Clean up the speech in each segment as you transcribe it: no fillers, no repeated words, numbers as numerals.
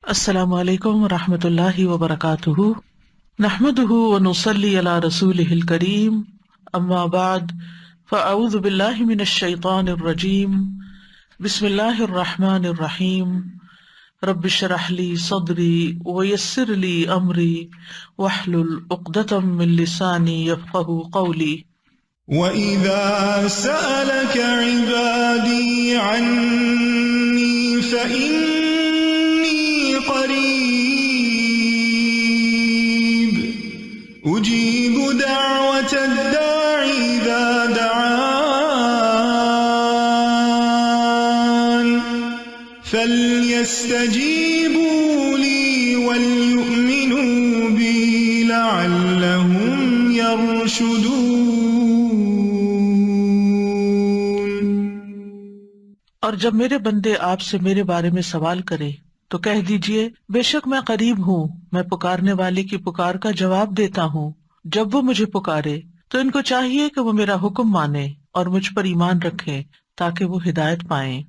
السلام علیکم ورحمۃ اللہ وبرکاتہ، نحمده ونصلی علی رسولہ الکریم، اما بعد فاعوذ باللہ من الشیطان الرجیم، بسم اللہ الرحمن الرحیم، رب اشرح لی صدری ویسر لی امری واحلل عقدۃ من لسانی یفقهوا قولی۔ وَإِذَا سَأَلَكَ عِبَادِي عَنِّي فَإِنِّي قَرِيبٌ أُجِيبُ دَعْوَةَ الدَّاعِ إِذَا دَعَانِ فَلْيَسْتَجِيبُوا لِي وَلْيُؤْمِنُوا بِي لَعَلَّهُمْ يَرْشُدُونَ۔ اور جب میرے بندے آپ سے میرے بارے میں سوال کریں تو کہہ دیجئے، بے شک میں قریب ہوں، میں پکارنے والے کی پکار کا جواب دیتا ہوں۔ جب وہ مجھے پکارے تو ان کو چاہیے کہ وہ میرا حکم مانیں اور مجھ پر ایمان رکھیں تاکہ وہ ہدایت پائیں۔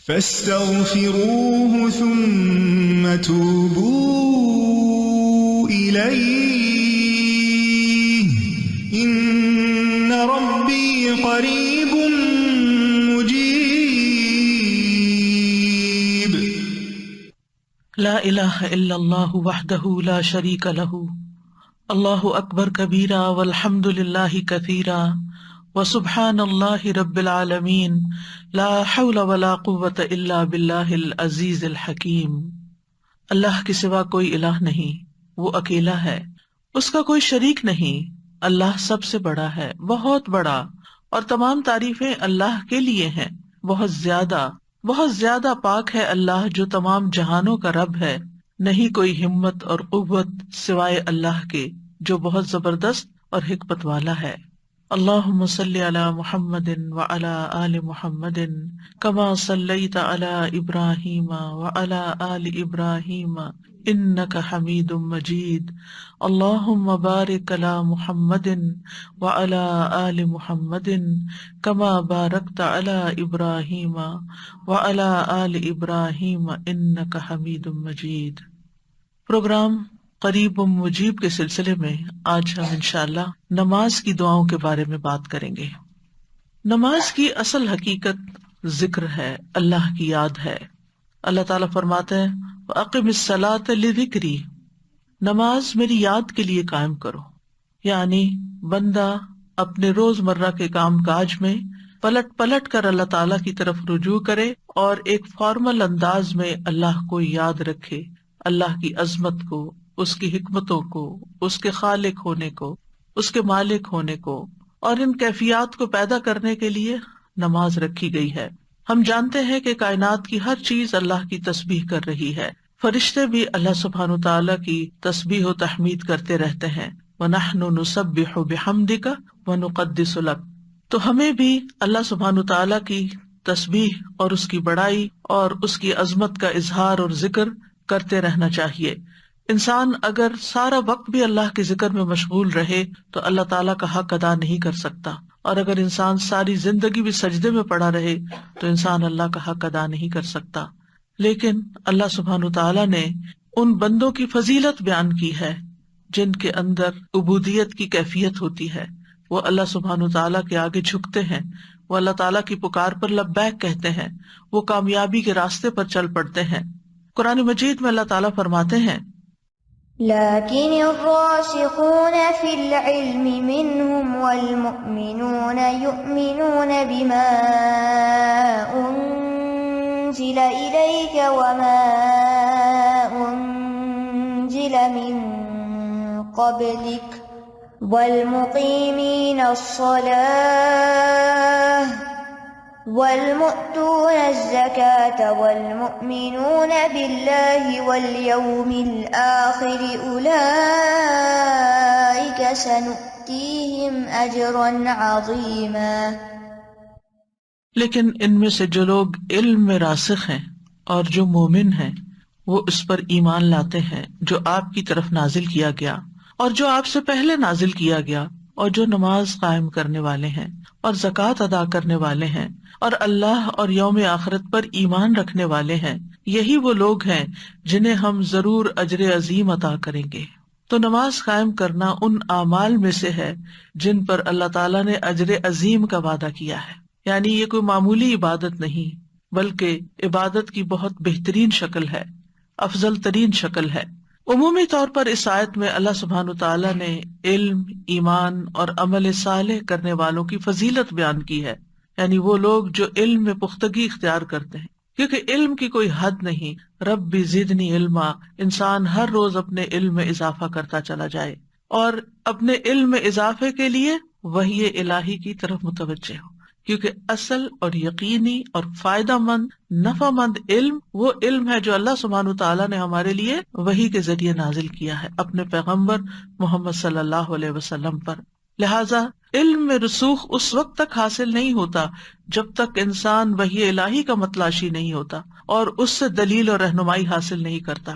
فَاسْتَغْفِرُوهُ ثُمَّ تُوبُوا إِلَيْهِ إِنَّ رَبِّي قَرِيبٌ مُجِيبٌ۔ لا الہ الا اللہ وحدہ لا شریک لہ، اللہ اکبر کبیرا والحمد للہ کثیرا وسبحان اللہ رب العالمین، لا حول ولا قوة الا باللہ العزیز الحکیم۔ اللہ کے سوا کوئی الہ نہیں، وہ اکیلا ہے، اس کا کوئی شریک نہیں، اللہ سب سے بڑا ہے، بہت بڑا، اور تمام تعریفیں اللہ کے لیے ہیں۔ بہت زیادہ پاک ہے اللہ جو تمام جہانوں کا رب ہے، نہیں کوئی ہمت اور قوت سوائے اللہ کے جو بہت زبردست اور حکمت والا ہے۔ اللہم صلی علی محمد وعلی آل محمد کما صلیت علی ابراہیم وعلی آل ابراہیم انک حمید مجید۔ اللہم بارک علی محمد وعلی آل محمد کما بارکت علی ابراہیم وعلی آل ابراہیم انک حمید مجید۔ پروگرام قریب مجیب کے سلسلے میں آج ہم انشاءاللہ نماز کی دعاؤں کے بارے میں بات کریں گے۔ نماز کی اصل حقیقت ذکر ہے، اللہ کی یاد ہے۔ اللہ تعالیٰ فرماتے ہیں وَأَقِمِ الصَّلَاةَ لِذِكْرِي، نماز میری یاد کے لیے قائم کرو، یعنی بندہ اپنے روز مرہ کے کام کاج میں پلٹ کر اللہ تعالیٰ کی طرف رجوع کرے اور ایک فارمل انداز میں اللہ کو یاد رکھے، اللہ کی عظمت کو، اس کی حکمتوں کو، اس کے خالق ہونے کو، اس کے مالک ہونے کو، اور ان کیفیات کو پیدا کرنے کے لیے نماز رکھی گئی ہے۔ ہم جانتے ہیں کہ کائنات کی ہر چیز اللہ کی تسبیح کر رہی ہے، فرشتے بھی اللہ سبحانہ وتعالیٰ کی تسبیح و تحمید کرتے رہتے ہیں۔ وَنَحْنُ نُسَبِّحُ بِحَمْدِكَ وَنُقَدِّسُ لَكَ، تو ہمیں بھی اللہ سبحانہ وتعالیٰ کی تسبیح اور اس کی بڑائی اور اس کی عظمت کا اظہار اور ذکر کرتے رہنا چاہیے۔ انسان اگر سارا وقت بھی اللہ کے ذکر میں مشغول رہے تو اللہ تعالیٰ کا حق ادا نہیں کر سکتا، اور اگر انسان ساری زندگی بھی سجدے میں پڑا رہے تو انسان اللہ کا حق ادا نہیں کر سکتا۔ لیکن اللہ سبحانہ وتعالیٰ نے ان بندوں کی فضیلت بیان کی ہے جن کے اندر عبودیت کی کیفیت ہوتی ہے، وہ اللہ سبحانہ وتعالیٰ کے آگے جھکتے ہیں، وہ اللہ تعالیٰ کی پکار پر لبیک کہتے ہیں، وہ کامیابی کے راستے پر چل پڑتے ہیں۔ قرآن مجید میں اللہ تعالیٰ فرماتے ہیں لكن الراسخون في العلم منهم والمؤمنون يؤمنون بما أنزل إليك وما أنزل من قبلك والمقيمين الصلاة والمؤتون الزكاة والمؤمنون بالله واليوم الآخر أولئك سنؤتيهم أجرا عظيما۔ لیکن ان میں سے جو لوگ علم میں راسخ ہیں اور جو مومن ہیں وہ اس پر ایمان لاتے ہیں جو آپ کی طرف نازل کیا گیا اور جو آپ سے پہلے نازل کیا گیا، اور جو نماز قائم کرنے والے ہیں اور زکوٰۃ ادا کرنے والے ہیں اور اللہ اور یوم آخرت پر ایمان رکھنے والے ہیں، یہی وہ لوگ ہیں جنہیں ہم ضرور اجر عظیم عطا کریں گے۔ تو نماز قائم کرنا ان اعمال میں سے ہے جن پر اللہ تعالیٰ نے اجر عظیم کا وعدہ کیا ہے، یعنی یہ کوئی معمولی عبادت نہیں بلکہ عبادت کی بہت بہترین شکل ہے، افضل ترین شکل ہے۔ عمومی طور پر اس آیت میں اللہ سبحانہ تعالیٰ نے علم، ایمان اور عمل صالح کرنے والوں کی فضیلت بیان کی ہے، یعنی وہ لوگ جو علم میں پختگی اختیار کرتے ہیں، کیونکہ علم کی کوئی حد نہیں۔ رب زدنی علما، انسان ہر روز اپنے علم میں اضافہ کرتا چلا جائے اور اپنے علم میں اضافے کے لیے وحی الہی کی طرف متوجہ ہو، کیونکہ اصل اور یقینی اور فائدہ مند، نفع مند علم وہ علم ہے جو اللہ سبحانہ تعالیٰ نے ہمارے لیے وحی کے ذریعے نازل کیا ہے اپنے پیغمبر محمد صلی اللہ علیہ وسلم پر۔ لہٰذا علم میں رسوخ اس وقت تک حاصل نہیں ہوتا جب تک انسان وحی الہی کا متلاشی نہیں ہوتا اور اس سے دلیل اور رہنمائی حاصل نہیں کرتا۔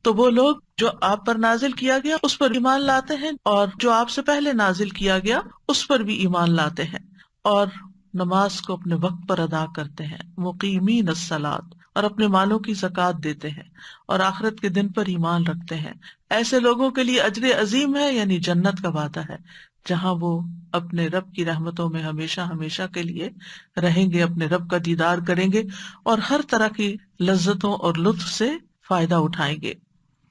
تو وہ لوگ جو آپ پر نازل کیا گیا اس پر ایمان لاتے ہیں، اور جو آپ سے پہلے نازل کیا گیا اس پر بھی ایمان لاتے ہیں، اور نماز کو اپنے وقت پر ادا کرتے ہیں، مقیمین الصلاۃ، اور اپنے مالوں کی زکوٰۃ دیتے ہیں، اور آخرت کے دن پر ایمان رکھتے ہیں۔ ایسے لوگوں کے لیے اجر عظیم ہے، یعنی جنت کا وعدہ ہے، جہاں وہ اپنے رب کی رحمتوں میں ہمیشہ ہمیشہ کے لیے رہیں گے، اپنے رب کا دیدار کریں گے اور ہر طرح کی لذتوں اور لطف سے فائدہ اٹھائیں گے۔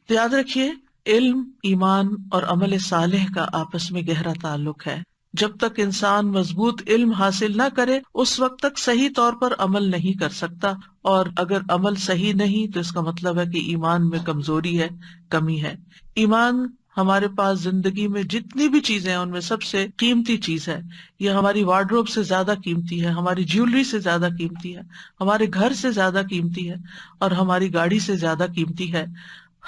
تو یاد رکھیے، علم، ایمان اور عمل صالح کا آپس میں گہرا تعلق ہے۔ جب تک انسان مضبوط علم حاصل نہ کرے اس وقت تک صحیح طور پر عمل نہیں کر سکتا، اور اگر عمل صحیح نہیں تو اس کا مطلب ہے کہ ایمان میں کمزوری ہے، کمی ہے۔ ایمان ہمارے پاس زندگی میں جتنی بھی چیزیں ہیں ان میں سب سے قیمتی چیز ہے، یہ ہماری وارڈروب سے زیادہ قیمتی ہے، ہماری جیولری سے زیادہ قیمتی ہے، ہمارے گھر سے زیادہ قیمتی ہے، اور ہماری گاڑی سے زیادہ قیمتی ہے۔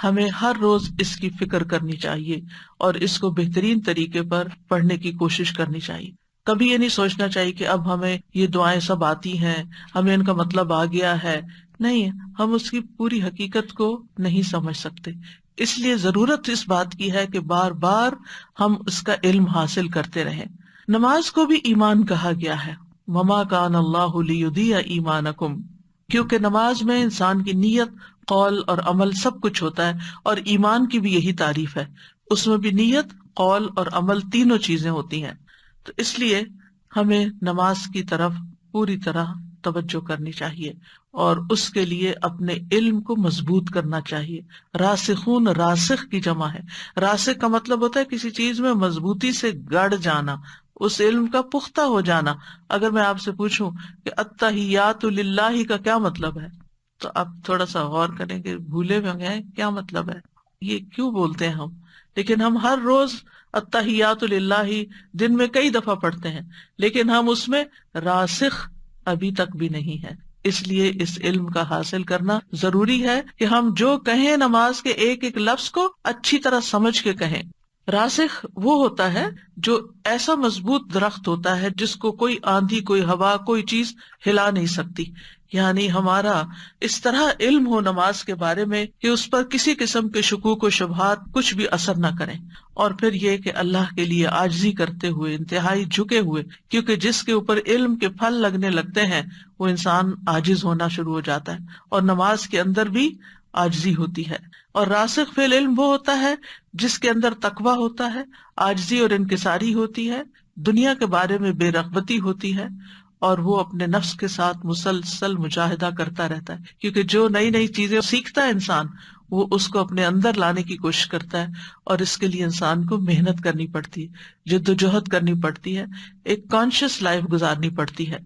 ہمیں ہر روز اس کی فکر کرنی چاہیے اور اس کو بہترین طریقے پر پڑھنے کی کوشش کرنی چاہیے۔ کبھی یہ نہیں سوچنا چاہیے کہ اب ہمیں یہ دعائیں سب آتی ہیں، ہمیں ان کا مطلب آ گیا ہے۔ نہیں، ہم اس کی پوری حقیقت کو نہیں سمجھ سکتے، اس لیے ضرورت اس بات کی ہے کہ بار بار ہم اس کا علم حاصل کرتے رہیں۔ نماز کو بھی ایمان کہا گیا ہے، وما کان اللہ لیضیع ایمانکم، کیونکہ نماز میں انسان کی نیت، قول اور عمل سب کچھ ہوتا ہے، اور ایمان کی بھی یہی تعریف ہے، اس میں بھی نیت، قول اور عمل تینوں چیزیں ہوتی ہیں۔ تو اس لیے ہمیں نماز کی طرف پوری طرح توجہ کرنی چاہیے اور اس کے لیے اپنے علم کو مضبوط کرنا چاہیے۔ راسخون، راسخ کی جمع ہے، راسخ کا مطلب ہوتا ہے کسی چیز میں مضبوطی سے گڑ جانا، اس علم کا پختہ ہو جانا۔ اگر میں آپ سے پوچھوں کہ التحیات للہ کا کیا مطلب ہے تو آپ تھوڑا سا غور کریں کہ بھولے ہوئے ہیں کیا مطلب ہے، یہ کیوں بولتے ہیں ہم، لیکن ہم ہر روز التحیات للہ دن میں کئی دفعہ پڑھتے ہیں، لیکن ہم اس میں راسخ ابھی تک بھی نہیں ہے۔ اس لیے اس علم کا حاصل کرنا ضروری ہے کہ ہم جو کہیں نماز کے ایک ایک لفظ کو اچھی طرح سمجھ کے کہیں۔ راسخ وہ ہوتا ہے جو ایسا مضبوط درخت ہوتا ہے جس کو کوئی آندھی، کوئی ہوا، کوئی چیز ہلا نہیں سکتی، یعنی ہمارا اس طرح علم ہو نماز کے بارے میں کہ اس پر کسی قسم کے شکوک و شبہات کچھ بھی اثر نہ کریں، اور پھر یہ کہ اللہ کے لیے عاجزی کرتے ہوئے، انتہائی جھکے ہوئے، کیونکہ جس کے اوپر علم کے پھل لگنے لگتے ہیں وہ انسان عاجز ہونا شروع ہو جاتا ہے، اور نماز کے اندر بھی عاجزی ہوتی ہے۔ اور راسخ فی العلم وہ ہوتا ہے جس کے اندر تقویٰ ہوتا ہے، عاجزی اور انکساری ہوتی ہے، دنیا کے بارے میں بے رغبتی ہوتی ہے، اور وہ اپنے نفس کے ساتھ مسلسل مجاہدہ کرتا رہتا ہے، کیونکہ جو نئی نئی چیزیں سیکھتا ہے انسان وہ اس کو اپنے اندر لانے کی کوشش کرتا ہے، اور اس کے لیے انسان کو محنت کرنی پڑتی ہے، جد و جہد کرنی پڑتی ہے، ایک کانشیس لائف گزارنی پڑتی ہے۔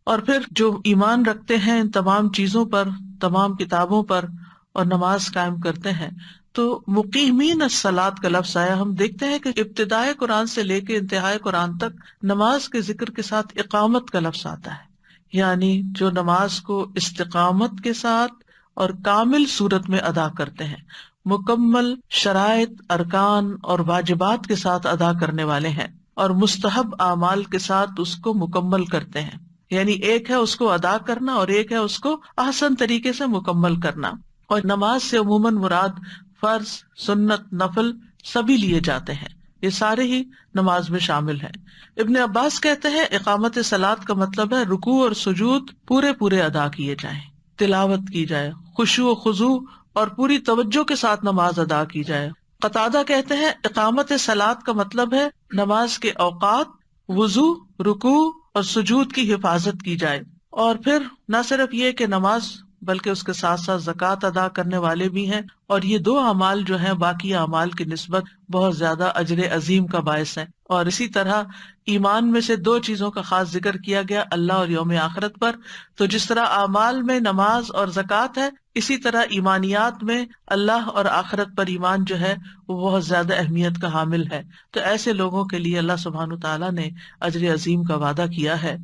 اور پھر جو ایمان رکھتے ہیں ان تمام چیزوں پر، تمام کتابوں پر، اور نماز قائم کرتے ہیں، تو مقیمین الصلاۃ کا لفظ آیا۔ ہم دیکھتے ہیں کہ ابتدائے قرآن سے لے کے انتہائے قرآن تک نماز کے ذکر کے ساتھ اقامت کا لفظ آتا ہے، یعنی جو نماز کو استقامت کے ساتھ اور کامل صورت میں ادا کرتے ہیں، مکمل شرائط، ارکان اور واجبات کے ساتھ ادا کرنے والے ہیں، اور مستحب اعمال کے ساتھ اس کو مکمل کرتے ہیں۔ یعنی ایک ہے اس کو ادا کرنا اور ایک ہے اس کو احسن طریقے سے مکمل کرنا۔ اور نماز سے عموماً مراد فرض، سنت، نفل سبھی لیے جاتے ہیں، یہ سارے ہی نماز میں شامل ہیں۔ ابن عباس کہتے ہیں اقامت صلاۃ کا مطلب ہے رکوع اور سجود پورے پورے ادا کیے جائیں، تلاوت کی جائے، خشوع و خضوع اور پوری توجہ کے ساتھ نماز ادا کی جائے۔ قتادہ کہتے ہیں اقامت صلاۃ کا مطلب ہے نماز کے اوقات، وضو، رکوع اور سجود کی حفاظت کی جائے، اور پھر نہ صرف یہ کہ نماز بلکہ اس کے ساتھ ساتھ زکوٰۃ ادا کرنے والے بھی ہیں، اور یہ دو اعمال جو ہیں باقی اعمال کی نسبت بہت زیادہ اجر عظیم کا باعث ہیں۔ اور اسی طرح ایمان میں سے دو چیزوں کا خاص ذکر کیا گیا، اللہ اور یوم آخرت پر۔ تو جس طرح اعمال میں نماز اور زکوٰۃ ہے، اسی طرح ایمانیات میں اللہ اور آخرت پر ایمان جو ہے وہ بہت زیادہ اہمیت کا حامل ہے۔ تو ایسے لوگوں کے لیے اللہ سبحانہ تعالیٰ نے اجر عظیم کا وعدہ کیا ہے۔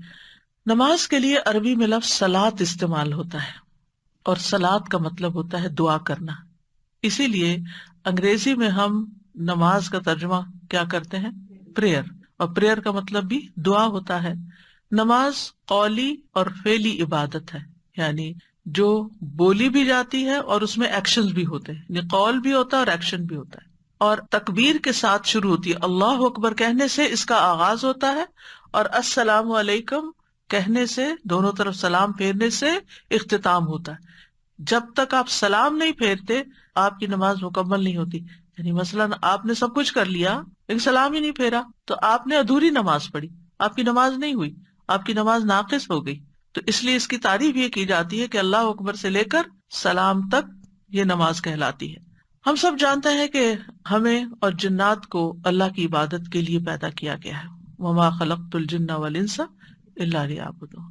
نماز کے لیے عربی میں لفظ صلاۃ استعمال ہوتا ہے، اور صلاۃ کا مطلب ہوتا ہے دعا کرنا۔ اسی لیے انگریزی میں ہم نماز کا ترجمہ کیا کرتے ہیں؟ پریئر، اور پریئر کا مطلب بھی دعا ہوتا ہے۔ نماز قولی اور فعلی عبادت ہے، یعنی جو بولی بھی جاتی ہے اور اس میں ایکشنز بھی ہوتے ہیں، یعنی قول بھی ہوتا ہے اور ایکشن بھی ہوتا ہے، اور تکبیر کے ساتھ شروع ہوتی ہے، اللہ اکبر کہنے سے اس کا آغاز ہوتا ہے، اور السلام علیکم کہنے سے، دونوں طرف سلام پھیرنے سے اختتام ہوتا ہے۔ جب تک آپ سلام نہیں پھیرتے آپ کی نماز مکمل نہیں ہوتی۔ یعنی مثلاً آپ نے سب کچھ کر لیا لیکن سلام ہی نہیں پھیرا تو آپ نے ادھوری نماز پڑھی، آپ کی نماز نہیں ہوئی، آپ کی نماز ناقص ہو گئی۔ تو اس لیے اس کی تعریف یہ کی جاتی ہے کہ اللہ اکبر سے لے کر سلام تک یہ نماز کہلاتی ہے۔ ہم سب جانتے ہیں کہ ہمیں اور جنات کو اللہ کی عبادت کے لیے پیدا کیا گیا ہے، وما خلقت الجن والانس الا لیعبدون،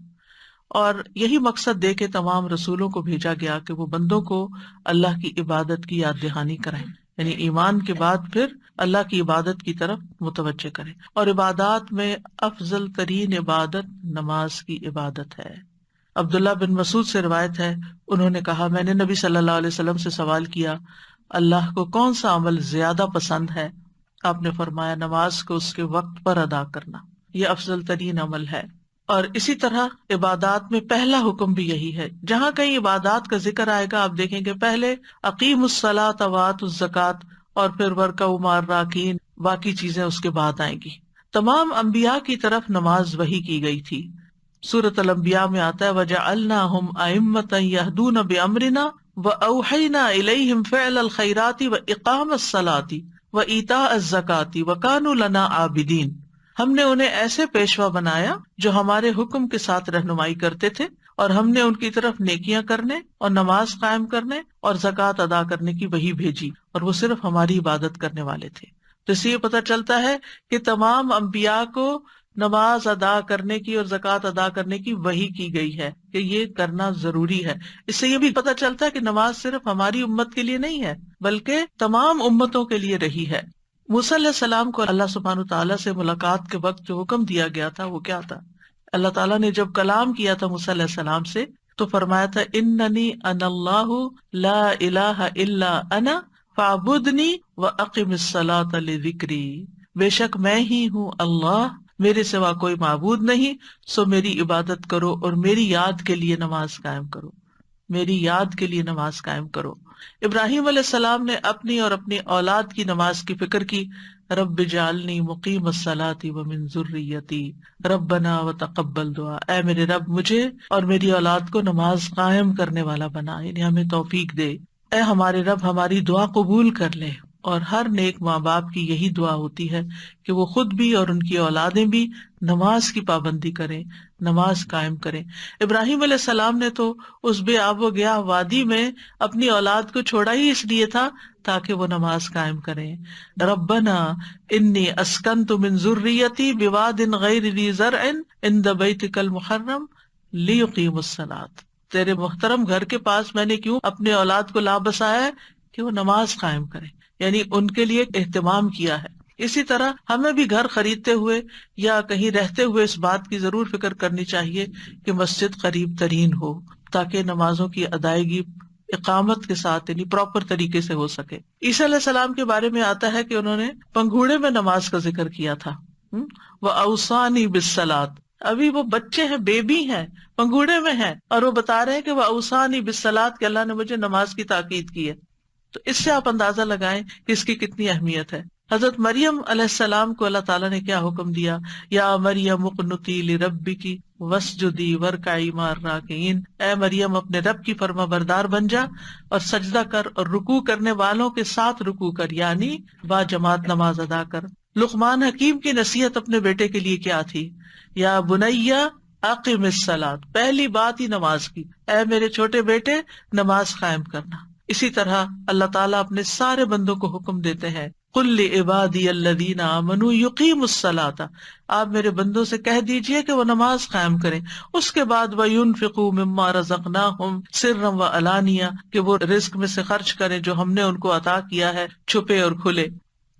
اور یہی مقصد دے کے تمام رسولوں کو بھیجا گیا کہ وہ بندوں کو اللہ کی عبادت کی یاد دہانی کریں، یعنی ایمان کے بعد پھر اللہ کی عبادت کی طرف متوجہ کریں۔ اور عبادات میں افضل ترین عبادت نماز کی عبادت ہے۔ عبداللہ بن مسعود سے روایت ہے، انہوں نے کہا میں نے نبی صلی اللہ علیہ وسلم سے سوال کیا اللہ کو کون سا عمل زیادہ پسند ہے؟ آپ نے فرمایا نماز کو اس کے وقت پر ادا کرنا، یہ افضل ترین عمل ہے۔ اور اسی طرح عبادات میں پہلا حکم بھی یہی ہے۔ جہاں کہیں عبادات کا ذکر آئے گا آپ دیکھیں گے پہلے اقیموا الصلاۃ وآتوا الزکوٰۃ، اور پھر وارکعوا مع الراکعین، باقی چیزیں اس کے بعد آئیں گی۔ تمام انبیاء کی طرف نماز وحی کی گئی تھی۔ سورۃ الانبیاء میں آتا ہے وَجَعَلْنَاهُمْ أَئِمَّةً يَهْدُونَ بِأَمْرِنَا وَأَوْحَيْنَا إِلَيْهِمْ فِعْلَ الْخَيْرَاتِ وَإِقَامَ الصَّلَاةِ وَإِيتَاءَ الزَّكَاةِ وَكَانُوا لَنَا عَابِدِينَ، ہم نے انہیں ایسے پیشوا بنایا جو ہمارے حکم کے ساتھ رہنمائی کرتے تھے، اور ہم نے ان کی طرف نیکیاں کرنے اور نماز قائم کرنے اور زکوٰۃ ادا کرنے کی وحی بھیجی، اور وہ صرف ہماری عبادت کرنے والے تھے۔ تو اس سے یہ پتہ چلتا ہے کہ تمام انبیاء کو نماز ادا کرنے کی اور زکوٰۃ ادا کرنے کی وحی کی گئی ہے کہ یہ کرنا ضروری ہے۔ اس سے یہ بھی پتہ چلتا ہے کہ نماز صرف ہماری امت کے لیے نہیں ہے بلکہ تمام امتوں کے لیے رہی ہے۔ موسیٰ علیہ السلام کو اللہ سبحانہ تعالیٰ سے ملاقات کے وقت جو حکم دیا گیا تھا وہ کیا تھا؟ اللہ تعالیٰ نے جب کلام کیا تھا موسیٰ علیہ السلام سے تو فرمایا تھا اننی انا اللہ لا الہ الا انا فاعبدنی واقم الصلاۃ لذکری، بے شک میں ہی ہوں اللہ، میرے سوا کوئی معبود نہیں، سو میری عبادت کرو اور میری یاد کے لیے نماز قائم کرو، میری یاد کے لیے نماز قائم کرو۔ ابراہیم علیہ السلام نے اپنی اور اپنی اولاد کی نماز کی فکر کی، رب اجعلنی مقیم الصلاۃ ومن ذریتی ربنا وتقبل دعا، اے میرے رب مجھے اور میری اولاد کو نماز قائم کرنے والا بنا، یعنی ہمیں توفیق دے، اے ہمارے رب ہماری دعا قبول کر لے۔ اور ہر نیک ماں باپ کی یہی دعا ہوتی ہے کہ وہ خود بھی اور ان کی اولادیں بھی نماز کی پابندی کریں، نماز قائم کریں۔ ابراہیم علیہ السلام نے تو اس بے آب و گیا وادی میں اپنی اولاد کو چھوڑا ہی اس لیے تھا تاکہ وہ نماز قائم کریں۔ ربنا انی اسکنت من ذریتی بواد غیر ذی زرع عند بیتک المحرم لیقیموا الصلاۃ، تیرے محترم گھر کے پاس میں نے کیوں اپنے اولاد کو لا بسایا ہے کہ وہ نماز قائم کریں، یعنی ان کے لیے اہتمام کیا ہے۔ اسی طرح ہمیں بھی گھر خریدتے ہوئے یا کہیں رہتے ہوئے اس بات کی ضرور فکر کرنی چاہیے کہ مسجد قریب ترین ہو تاکہ نمازوں کی ادائیگی اقامت کے ساتھ یعنی پراپر طریقے سے ہو سکے۔ عیسیٰ علیہ السلام کے بارے میں آتا ہے کہ انہوں نے پنگھوڑے میں نماز کا ذکر کیا تھا، وَأَوْصَانِي بِالصَّلَاةِ، ابھی وہ بچے ہیں، بیبی ہیں، پنگھوڑے میں ہیں، اور وہ بتا رہے ہیں کہ وَأَوْصَانِي بِالصَّلَاةِ کہ اللہ نے مجھے نماز کی تاکید کی ہے۔ تو اس سے آپ اندازہ لگائیں کہ اس کی کتنی اہمیت ہے۔ حضرت مریم علیہ السلام کو اللہ تعالیٰ نے کیا حکم دیا؟ یا مریم اقنتی لربکی واسجدی وارکعی مع الراکعین، اے مریم اپنے رب کی فرما بردار بن جا اور سجدہ کر اور رکوع کرنے والوں کے ساتھ رکوع کر، یعنی با جماعت نماز ادا کر۔ لقمان حکیم کی نصیحت اپنے بیٹے کے لیے کیا تھی؟ یا بنی اقم الصلاۃ، پہلی بات ہی نماز کی، اے میرے چھوٹے بیٹے نماز قائم کرنا۔ اسی طرح اللہ تعالیٰ اپنے سارے بندوں کو حکم دیتے ہیں، قل لعبادی الذین آمنوا یقیموا الصلاۃ، آپ میرے بندوں سے کہہ دیجئے کہ وہ نماز قائم کریں۔ اس کے بعد وینفقوا مما رزقناہم سرا وعلانیہ، کہ وہ رزق میں سے خرچ کریں جو ہم نے ان کو عطا کیا ہے، چھپے اور کھلے۔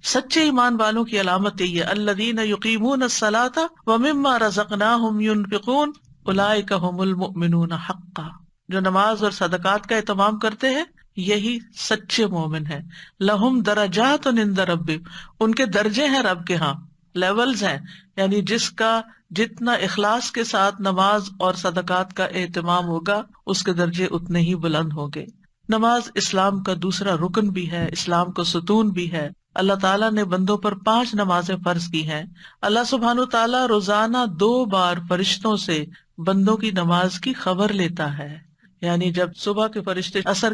سچے ایمان والوں کی علامت یہ ہے، الذین یقیمون الصلاۃ ومما رزقناہم ینفقون اولئک ھم المؤمنون حقا، جو نماز اور صدقات کا اہتمام کرتے ہیں یہی سچے مومن ہیں۔ لہم درجات عند ربہم، ان کے درجے ہیں رب کے ہاں، لیولز ہیں، یعنی جس کا جتنا اخلاص کے ساتھ نماز اور صدقات کا اہتمام ہوگا اس کے درجے اتنے ہی بلند ہوں گے۔ نماز اسلام کا دوسرا رکن بھی ہے، اسلام کا ستون بھی ہے۔ اللہ تعالیٰ نے بندوں پر 5 نمازیں فرض کی ہیں۔ اللہ سبحانہ تعالیٰ روزانہ 2 بار فرشتوں سے بندوں کی نماز کی خبر لیتا ہے، یعنی جب صبح کے فرشتے عصر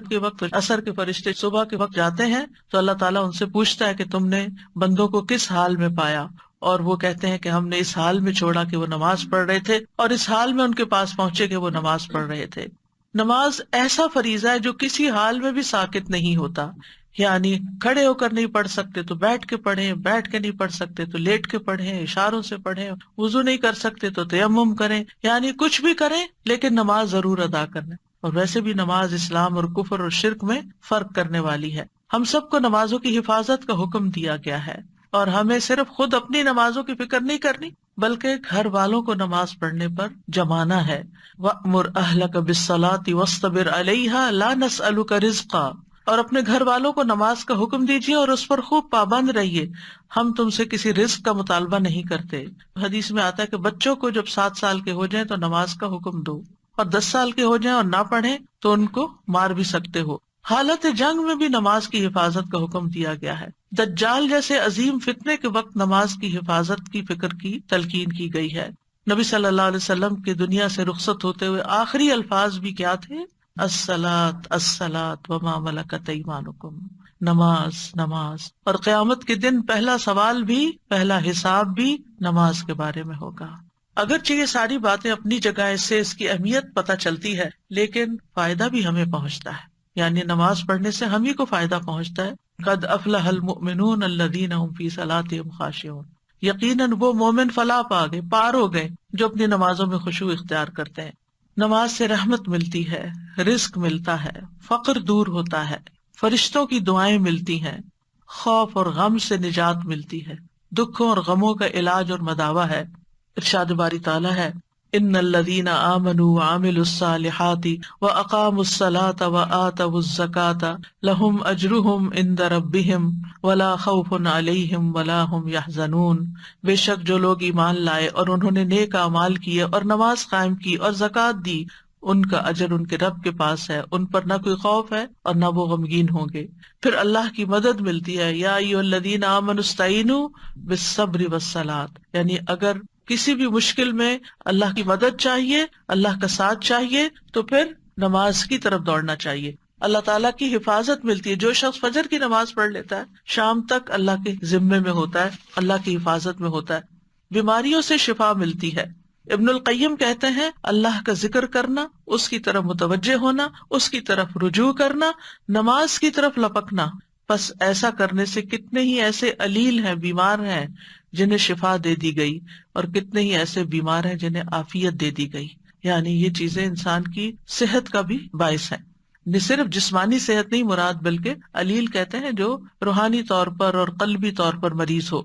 کے فرشتے صبح کے وقت جاتے ہیں تو اللہ تعالیٰ ان سے پوچھتا ہے کہ تم نے بندوں کو کس حال میں پایا، اور وہ کہتے ہیں کہ ہم نے اس حال میں چھوڑا کہ وہ نماز پڑھ رہے تھے، اور اس حال میں ان کے پاس پہنچے کہ وہ نماز پڑھ رہے تھے۔ نماز ایسا فریضہ ہے جو کسی حال میں بھی ساکت نہیں ہوتا، یعنی کھڑے ہو کر نہیں پڑھ سکتے تو بیٹھ کے پڑھیں، بیٹھ کے نہیں پڑھ سکتے تو لیٹ کے پڑھیں، اشاروں سے پڑھیں، وضو نہیں کر سکتے تو تیمم کریں، یعنی کچھ بھی کریں لیکن نماز ضرور ادا کرنا۔ اور ویسے بھی نماز اسلام اور کفر اور شرک میں فرق کرنے والی ہے۔ ہم سب کو نمازوں کی حفاظت کا حکم دیا گیا ہے، اور ہمیں صرف خود اپنی نمازوں کی فکر نہیں کرنی بلکہ گھر والوں کو نماز پڑھنے پر جمانا ہے۔ وَأْمُرْ أَهْلَكَ بِالصَّلَاةِ وَاصْطَبِرْ عَلَيْهَا لَا نَسْأَلُكَ رِزْقًا، اور اپنے گھر والوں کو نماز کا حکم دیجیے اور اس پر خوب پابند رہیے، ہم تم سے کسی رزق کا مطالبہ نہیں کرتے۔ حدیث میں آتا ہے کہ بچوں کو جب 7 سال کے ہو جائیں تو نماز کا حکم دو، اور 10 سال کے ہو جائیں اور نہ پڑھیں تو ان کو مار بھی سکتے ہو۔ حالت جنگ میں بھی نماز کی حفاظت کا حکم دیا گیا ہے۔ دجال جیسے عظیم فتنے کے وقت نماز کی حفاظت کی فکر کی تلقین کی گئی ہے۔ نبی صلی اللہ علیہ وسلم کی دنیا سے رخصت ہوتے ہوئے آخری الفاظ بھی کیا تھے؟ الصلاۃ الصلاۃ وما ملکت ایمانکم، نماز نماز۔ اور قیامت کے دن پہلا سوال بھی، پہلا حساب بھی نماز کے بارے میں ہوگا۔ اگرچہ یہ ساری باتیں اپنی جگہ، اس سے اس کی اہمیت پتہ چلتی ہے، لیکن فائدہ بھی ہمیں پہنچتا ہے، یعنی نماز پڑھنے سے ہم ہی کو فائدہ پہنچتا ہے۔ قد افلح المؤمنون الذین هم فی صلاتهم خاشعون، یقیناً وہ مومن فلاح پا گئے، پار ہو گئے جو اپنی نمازوں میں خشوع اختیار کرتے ہیں۔ نماز سے رحمت ملتی ہے، رزق ملتا ہے، فقر دور ہوتا ہے، فرشتوں کی دعائیں ملتی ہیں، خوف اور غم سے نجات ملتی ہے، دکھوں اور غموں کا علاج اور مداوع ہے۔ ارشاد باری تعالیٰ ہے، ان الذین آمنوا وعملوا الصالحات واقاموا الصلاة وآتوا الزکاة لهم اجرهم عند ربهم ولا خوف علیہم ولا هم يحزنون، بے شک جو لوگ ایمان لائے اور انہوں نے نیک اعمال کیے اور نماز قائم کی اور زکوٰۃ دی، ان کا اجر ان کے رب کے پاس ہے، ان پر نہ کوئی خوف ہے اور نہ وہ غمگین ہوں گے۔ پھر اللہ کی مدد ملتی ہے، یا ایھا الذین آمنوا استعینوا بالصبر والصلاۃ، یعنی اگر کسی بھی مشکل میں اللہ کی مدد چاہیے، اللہ کا ساتھ چاہیے تو پھر نماز کی طرف دوڑنا چاہیے۔ اللہ تعالیٰ کی حفاظت ملتی ہے، جو شخص فجر کی نماز پڑھ لیتا ہے شام تک اللہ کے ذمے میں ہوتا ہے، اللہ کی حفاظت میں ہوتا ہے۔ بیماریوں سے شفا ملتی ہے۔ ابن القیم کہتے ہیں، اللہ کا ذکر کرنا، اس کی طرف متوجہ ہونا، اس کی طرف رجوع کرنا، نماز کی طرف لپکنا، بس ایسا کرنے سے کتنے ہی ایسے علیل ہیں، بیمار ہیں جنہیں شفا دے دی گئی، اور کتنے ہی ایسے بیمار ہیں جنہیں عافیت دے دی گئی۔ یعنی یہ چیزیں انسان کی صحت کا بھی باعث ہیں، نہ صرف جسمانی صحت نہیں مراد، بلکہ علیل کہتے ہیں جو روحانی طور پر اور قلبی طور پر مریض ہو۔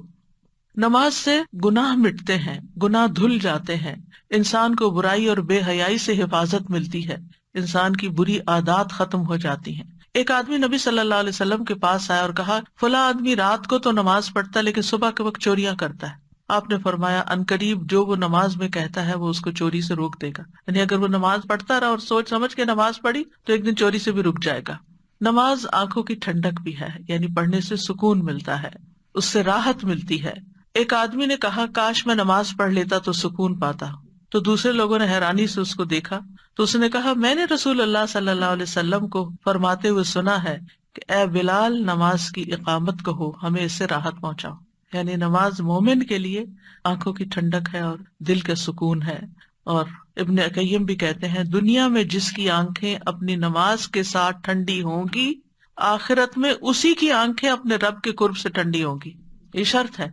نماز سے گناہ مٹتے ہیں، گناہ دھل جاتے ہیں، انسان کو برائی اور بے حیائی سے حفاظت ملتی ہے، انسان کی بری عادات ختم ہو جاتی ہیں۔ ایک آدمی نبی صلی اللہ علیہ وسلم کے پاس آیا اور کہا، فلاں آدمی رات کو تو نماز پڑھتا ہے لیکن صبح کے وقت چوریاں کرتا ہے۔ آپ نے فرمایا، عنقریب جو وہ نماز میں کہتا ہے وہ اس کو چوری سے روک دے گا، یعنی اگر وہ نماز پڑھتا رہا اور سوچ سمجھ کے نماز پڑھی تو ایک دن چوری سے بھی رک جائے گا۔ نماز آنکھوں کی ٹھنڈک بھی ہے، یعنی پڑھنے سے سکون ملتا ہے۔ اس سے راحت ملتی ہے۔ ایک آدمی نے کہا کاش میں نماز پڑھ لیتا تو سکون پاتا، تو دوسرے لوگوں نے حیرانی سے اس کو دیکھا، تو اس نے کہا میں نے رسول اللہ صلی اللہ علیہ وسلم کو فرماتے ہوئے سنا ہے کہ اے بلال نماز کی اقامت کہو، ہمیں اس سے راحت پہنچاؤ۔ یعنی نماز مومن کے لیے آنکھوں کی ٹھنڈک ہے اور دل کا سکون ہے۔ اور ابن قیم بھی کہتے ہیں دنیا میں جس کی آنکھیں اپنی نماز کے ساتھ ٹھنڈی ہوں گی، آخرت میں اسی کی آنکھیں اپنے رب کے قرب سے ٹھنڈی ہوں گی۔ یہ شرط ہے،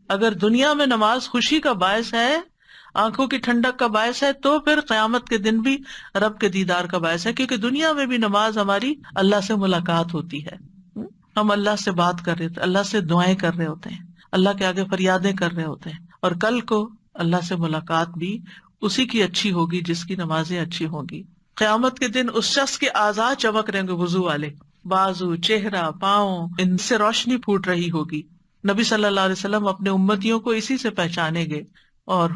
اگر دنیا میں نماز خوشی کا باعث ہے، آنکھوں کی ٹھنڈک کا باعث ہے، تو پھر قیامت کے دن بھی رب کے دیدار کا باعث ہے، کیونکہ دنیا میں بھی نماز ہماری اللہ سے ملاقات ہوتی ہے، ہم اللہ سے بات کر رہے ہوتے ہیں، اللہ سے دعائیں کر رہے ہوتے ہیں، اللہ کے آگے فریادیں کر رہے ہوتے ہیں، اور کل کو اللہ سے ملاقات بھی اسی کی اچھی ہوگی جس کی نمازیں اچھی ہوں گی۔ قیامت کے دن اس شخص کے اعضاء چمک رہیں گے، وضو والے بازو، چہرہ، پاؤں، ان سے روشنی پھوٹ رہی ہوگی۔ نبی صلی اللہ علیہ وسلم اپنے امتیوں کو اسی سے پہچانیں گے، اور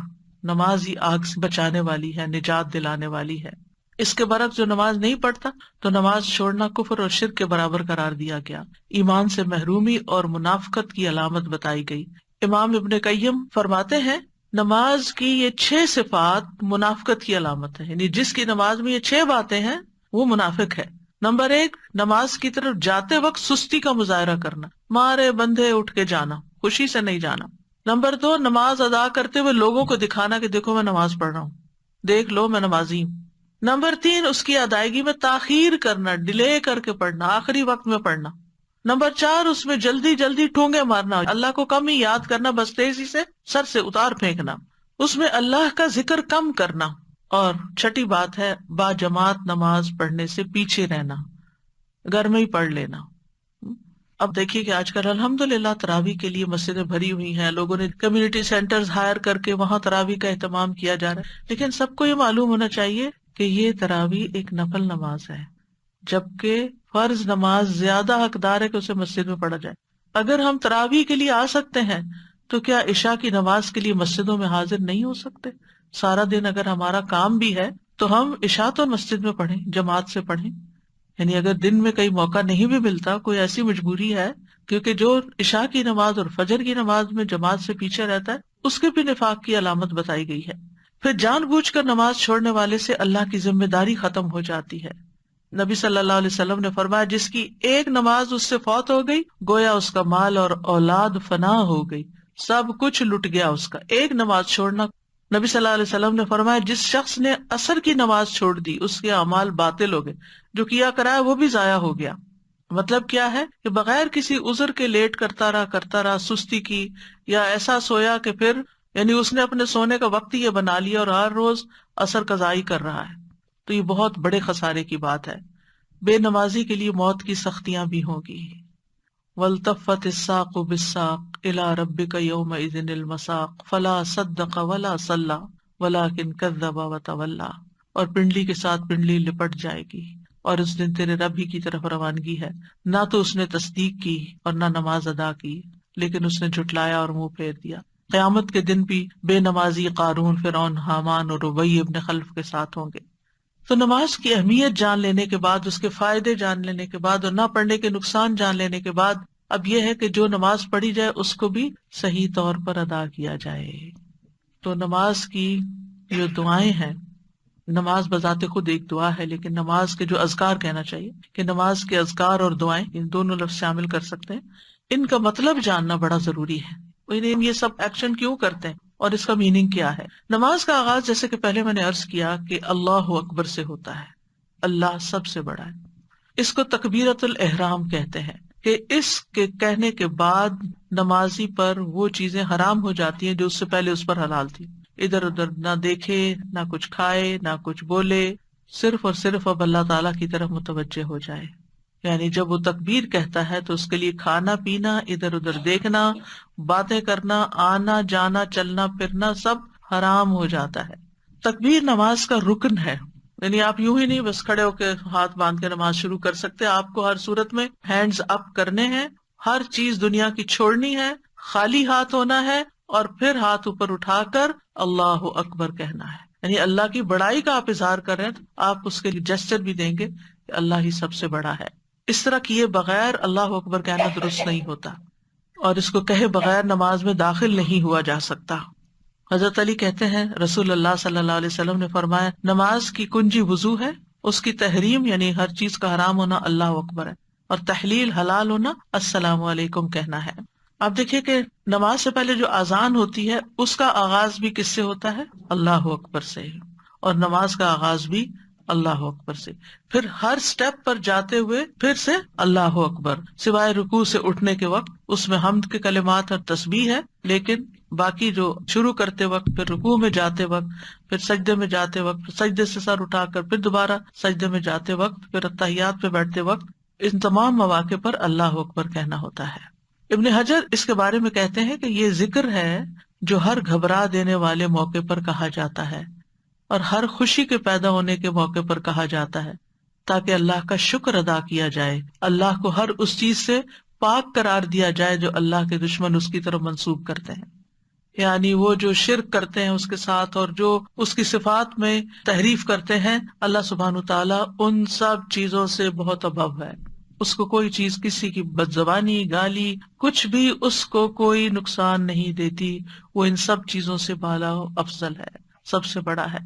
نماز ہی آگ سے بچانے والی ہے، نجات دلانے والی ہے۔ اس کے برعکس جو نماز نہیں پڑھتا تو نماز چھوڑنا کفر اور شرک کے برابر قرار دیا گیا، ایمان سے محرومی اور منافقت کی علامت بتائی گئی۔ امام ابن قیم فرماتے ہیں نماز کی یہ 6 صفات منافقت کی علامت ہے، یعنی جس کی نماز میں یہ 6 باتیں ہیں وہ منافق ہے۔ نمبر 1، نماز کی طرف جاتے وقت سستی کا مظاہرہ کرنا، مارے بندھے اٹھ کے جانا، خوشی سے نہیں جانا۔ نمبر 2، نماز ادا کرتے ہوئے لوگوں کو دکھانا کہ دیکھو میں نماز پڑھ رہا ہوں، دیکھ لو میں نمازی ہوں۔ نمبر 3، اس کی ادائیگی میں تاخیر کرنا، ڈیلے کر کے پڑھنا، آخری وقت میں پڑھنا۔ نمبر 4، اس میں جلدی جلدی ٹھونگے مارنا، اللہ کو کم ہی یاد کرنا، بس تیزی سے سر سے اتار پھینکنا، اس میں اللہ کا ذکر کم کرنا۔ اور چھٹی بات ہے با جماعت نماز پڑھنے سے پیچھے رہنا، گھر میں ہی پڑھ لینا۔ اب دیکھیے کہ آج کل الحمدللہ تراویح کے لیے مسجدیں بھری ہوئی ہیں، لوگوں نے کمیونٹی سینٹرز ہائر کر کے وہاں تراویح کا اہتمام کیا جا رہا ہے، لیکن سب کو یہ معلوم ہونا چاہیے کہ یہ تراویح ایک نفل نماز ہے، جبکہ فرض نماز زیادہ حقدار ہے کہ اسے مسجد میں پڑھا جائے۔ اگر ہم تراویح کے لیے آ سکتے ہیں تو کیا عشاء کی نماز کے لیے مسجدوں میں حاضر نہیں ہو سکتے؟ سارا دن اگر ہمارا کام بھی ہے تو ہم عشاء تو مسجد میں پڑھیں، جماعت سے پڑھیں۔ یعنی اگر دن میں کئی موقع نہیں بھی ملتا، کوئی ایسی مجبوری ہے، کیونکہ جو عشاء کی نماز اور فجر کی نماز میں جماعت سے پیچھے رہتا ہے اس کے بھی نفاق کی علامت بتائی گئی ہے۔ پھر جان بوجھ کر نماز چھوڑنے والے سے اللہ کی ذمہ داری ختم ہو جاتی ہے۔ نبی صلی اللہ علیہ وسلم نے فرمایا جس کی ایک نماز اس سے فوت ہو گئی گویا اس کا مال اور اولاد فنا ہو گئی، سب کچھ لٹ گیا اس کا، ایک نماز چھوڑنا۔ نبی صلی اللہ علیہ وسلم نے فرمایا جس شخص نے عصر کی نماز چھوڑ دی اس کے اعمال باطل ہو گئے، جو کیا کرایا وہ بھی ضائع ہو گیا۔ مطلب کیا ہے کہ بغیر کسی عذر کے لیٹ کرتا رہا، سستی کی، یا ایسا سویا کہ پھر یعنی اس نے اپنے سونے کا وقت یہ بنا لیا اور ہر روز عصر قضائی کر رہا ہے، تو یہ بہت بڑے خسارے کی بات ہے۔ بے نمازی کے لیے موت کی سختیاں بھی ہوں گی۔ وَالْتَفَّتِ السَّاقُ بِالسَّاقِ إِلَىٰ رَبِّكَ يَوْمَئِذٍ الْمَسَاقُ فَلَا صَدَّقَ وَلَا صَلَّىٰ وَلَٰكِنْ كَذَّبَ وَتَوَلَّىٰ، اور پنڈلی کے ساتھ پنڈلی لپٹ جائے گی، اور اس دن تیرے رب ہی کی طرف روانگی ہے، نہ تو اس نے تصدیق کی اور نہ نماز ادا کی، لیکن اس نے جھٹلایا اور منہ پھیر دیا۔ قیامت کے دن بھی بے نمازی قارون، فرعون، حامان اور ابی ابن خلف کے ساتھ ہوں گے۔ تو نماز کی اہمیت جان لینے کے بعد، اس کے فائدے جان لینے کے بعد، اور نہ پڑھنے کے نقصان جان لینے کے بعد، اب یہ ہے کہ جو نماز پڑھی جائے اس کو بھی صحیح طور پر ادا کیا جائے۔ تو نماز کی جو دعائیں ہیں، نماز بذات خود ایک دعا ہے، لیکن نماز کے جو اذکار کہنا چاہیے کہ نماز کے اذکار اور دعائیں ان دونوں لفظ شامل کر سکتے ہیں، ان کا مطلب جاننا بڑا ضروری ہے۔ یہ سب ایکشن کیوں کرتے ہیں اور اس کا میننگ کیا ہے؟ نماز کا آغاز جیسے کہ پہلے میں نے عرض کیا کہ اللہ اکبر سے ہوتا ہے، اللہ سب سے بڑا ہے۔ اس کو تکبیرۃ الاحرام کہتے ہیں کہ اس کے کہنے کے بعد نمازی پر وہ چیزیں حرام ہو جاتی ہیں جو اس سے پہلے اس پر حلال تھی۔ ادھر ادھر نہ دیکھے، نہ کچھ کھائے، نہ کچھ بولے، صرف اور صرف اب اللہ تعالیٰ کی طرف متوجہ ہو جائے۔ یعنی جب وہ تکبیر کہتا ہے تو اس کے لیے کھانا پینا، ادھر ادھر دیکھنا، باتیں کرنا، آنا جانا، چلنا پھرنا سب حرام ہو جاتا ہے۔ تکبیر نماز کا رکن ہے، یعنی آپ یوں ہی نہیں بس کھڑے ہو کے ہاتھ باندھ کے نماز شروع کر سکتے، آپ کو ہر صورت میں ہینڈز اپ کرنے ہیں، ہر چیز دنیا کی چھوڑنی ہے، خالی ہاتھ ہونا ہے، اور پھر ہاتھ اوپر اٹھا کر اللہ اکبر کہنا ہے۔ یعنی اللہ کی بڑائی کا آپ اظہار کر رہے ہیں تو آپ اس کے جسچر بھی دیں گے کہ اللہ ہی سب سے بڑا ہے۔ اس طرح کیے بغیر اللہ اکبر کہنا درست نہیں ہوتا۔ اور اس کو کہے بغیر نماز میں داخل نہیں ہوا جا سکتا۔ حضرت علی کہتے ہیں رسول اللہ صلی اللہ علیہ وسلم نے فرمایا نماز کی کنجی وضو ہے، اس کی تحریم یعنی ہر چیز کا حرام ہونا اللہ اکبر ہے، اور تحلیل حلال ہونا السلام علیکم کہنا ہے۔ آپ دیکھیے کہ نماز سے پہلے جو اذان ہوتی ہے اس کا آغاز بھی کس سے ہوتا ہے؟ اللہ اکبر سے، اور نماز کا آغاز بھی اللہ اکبر سے، پھر ہر سٹیپ پر جاتے ہوئے پھر سے اللہ اکبر، سوائے رکوع سے اٹھنے کے وقت اس میں حمد کے کلمات اور تسبیح ہے، لیکن باقی جو شروع کرتے وقت، پھر رکوع میں جاتے وقت، پھر سجدے میں جاتے وقت، پھر سجدے سے سر اٹھا کر پھر دوبارہ سجدے میں جاتے وقت، پھر تحیات پہ بیٹھتے وقت، ان تمام مواقع پر اللہ اکبر کہنا ہوتا ہے۔ ابن حجر اس کے بارے میں کہتے ہیں کہ یہ ذکر ہے جو ہر گھبرا دینے والے موقع پر کہا جاتا ہے اور ہر خوشی کے پیدا ہونے کے موقع پر کہا جاتا ہے، تاکہ اللہ کا شکر ادا کیا جائے، اللہ کو ہر اس چیز سے پاک قرار دیا جائے جو اللہ کے دشمن اس کی طرف منسوب کرتے ہیں، یعنی وہ جو شرک کرتے ہیں اس کے ساتھ اور جو اس کی صفات میں تحریف کرتے ہیں، اللہ سبحانہ تعالیٰ ان سب چیزوں سے بہت ابو ہے، اس کو کوئی چیز، کسی کی بدزبانی، گالی، کچھ بھی اس کو کوئی نقصان نہیں دیتی، وہ ان سب چیزوں سے بالا و افضل ہے، سب سے بڑا ہے۔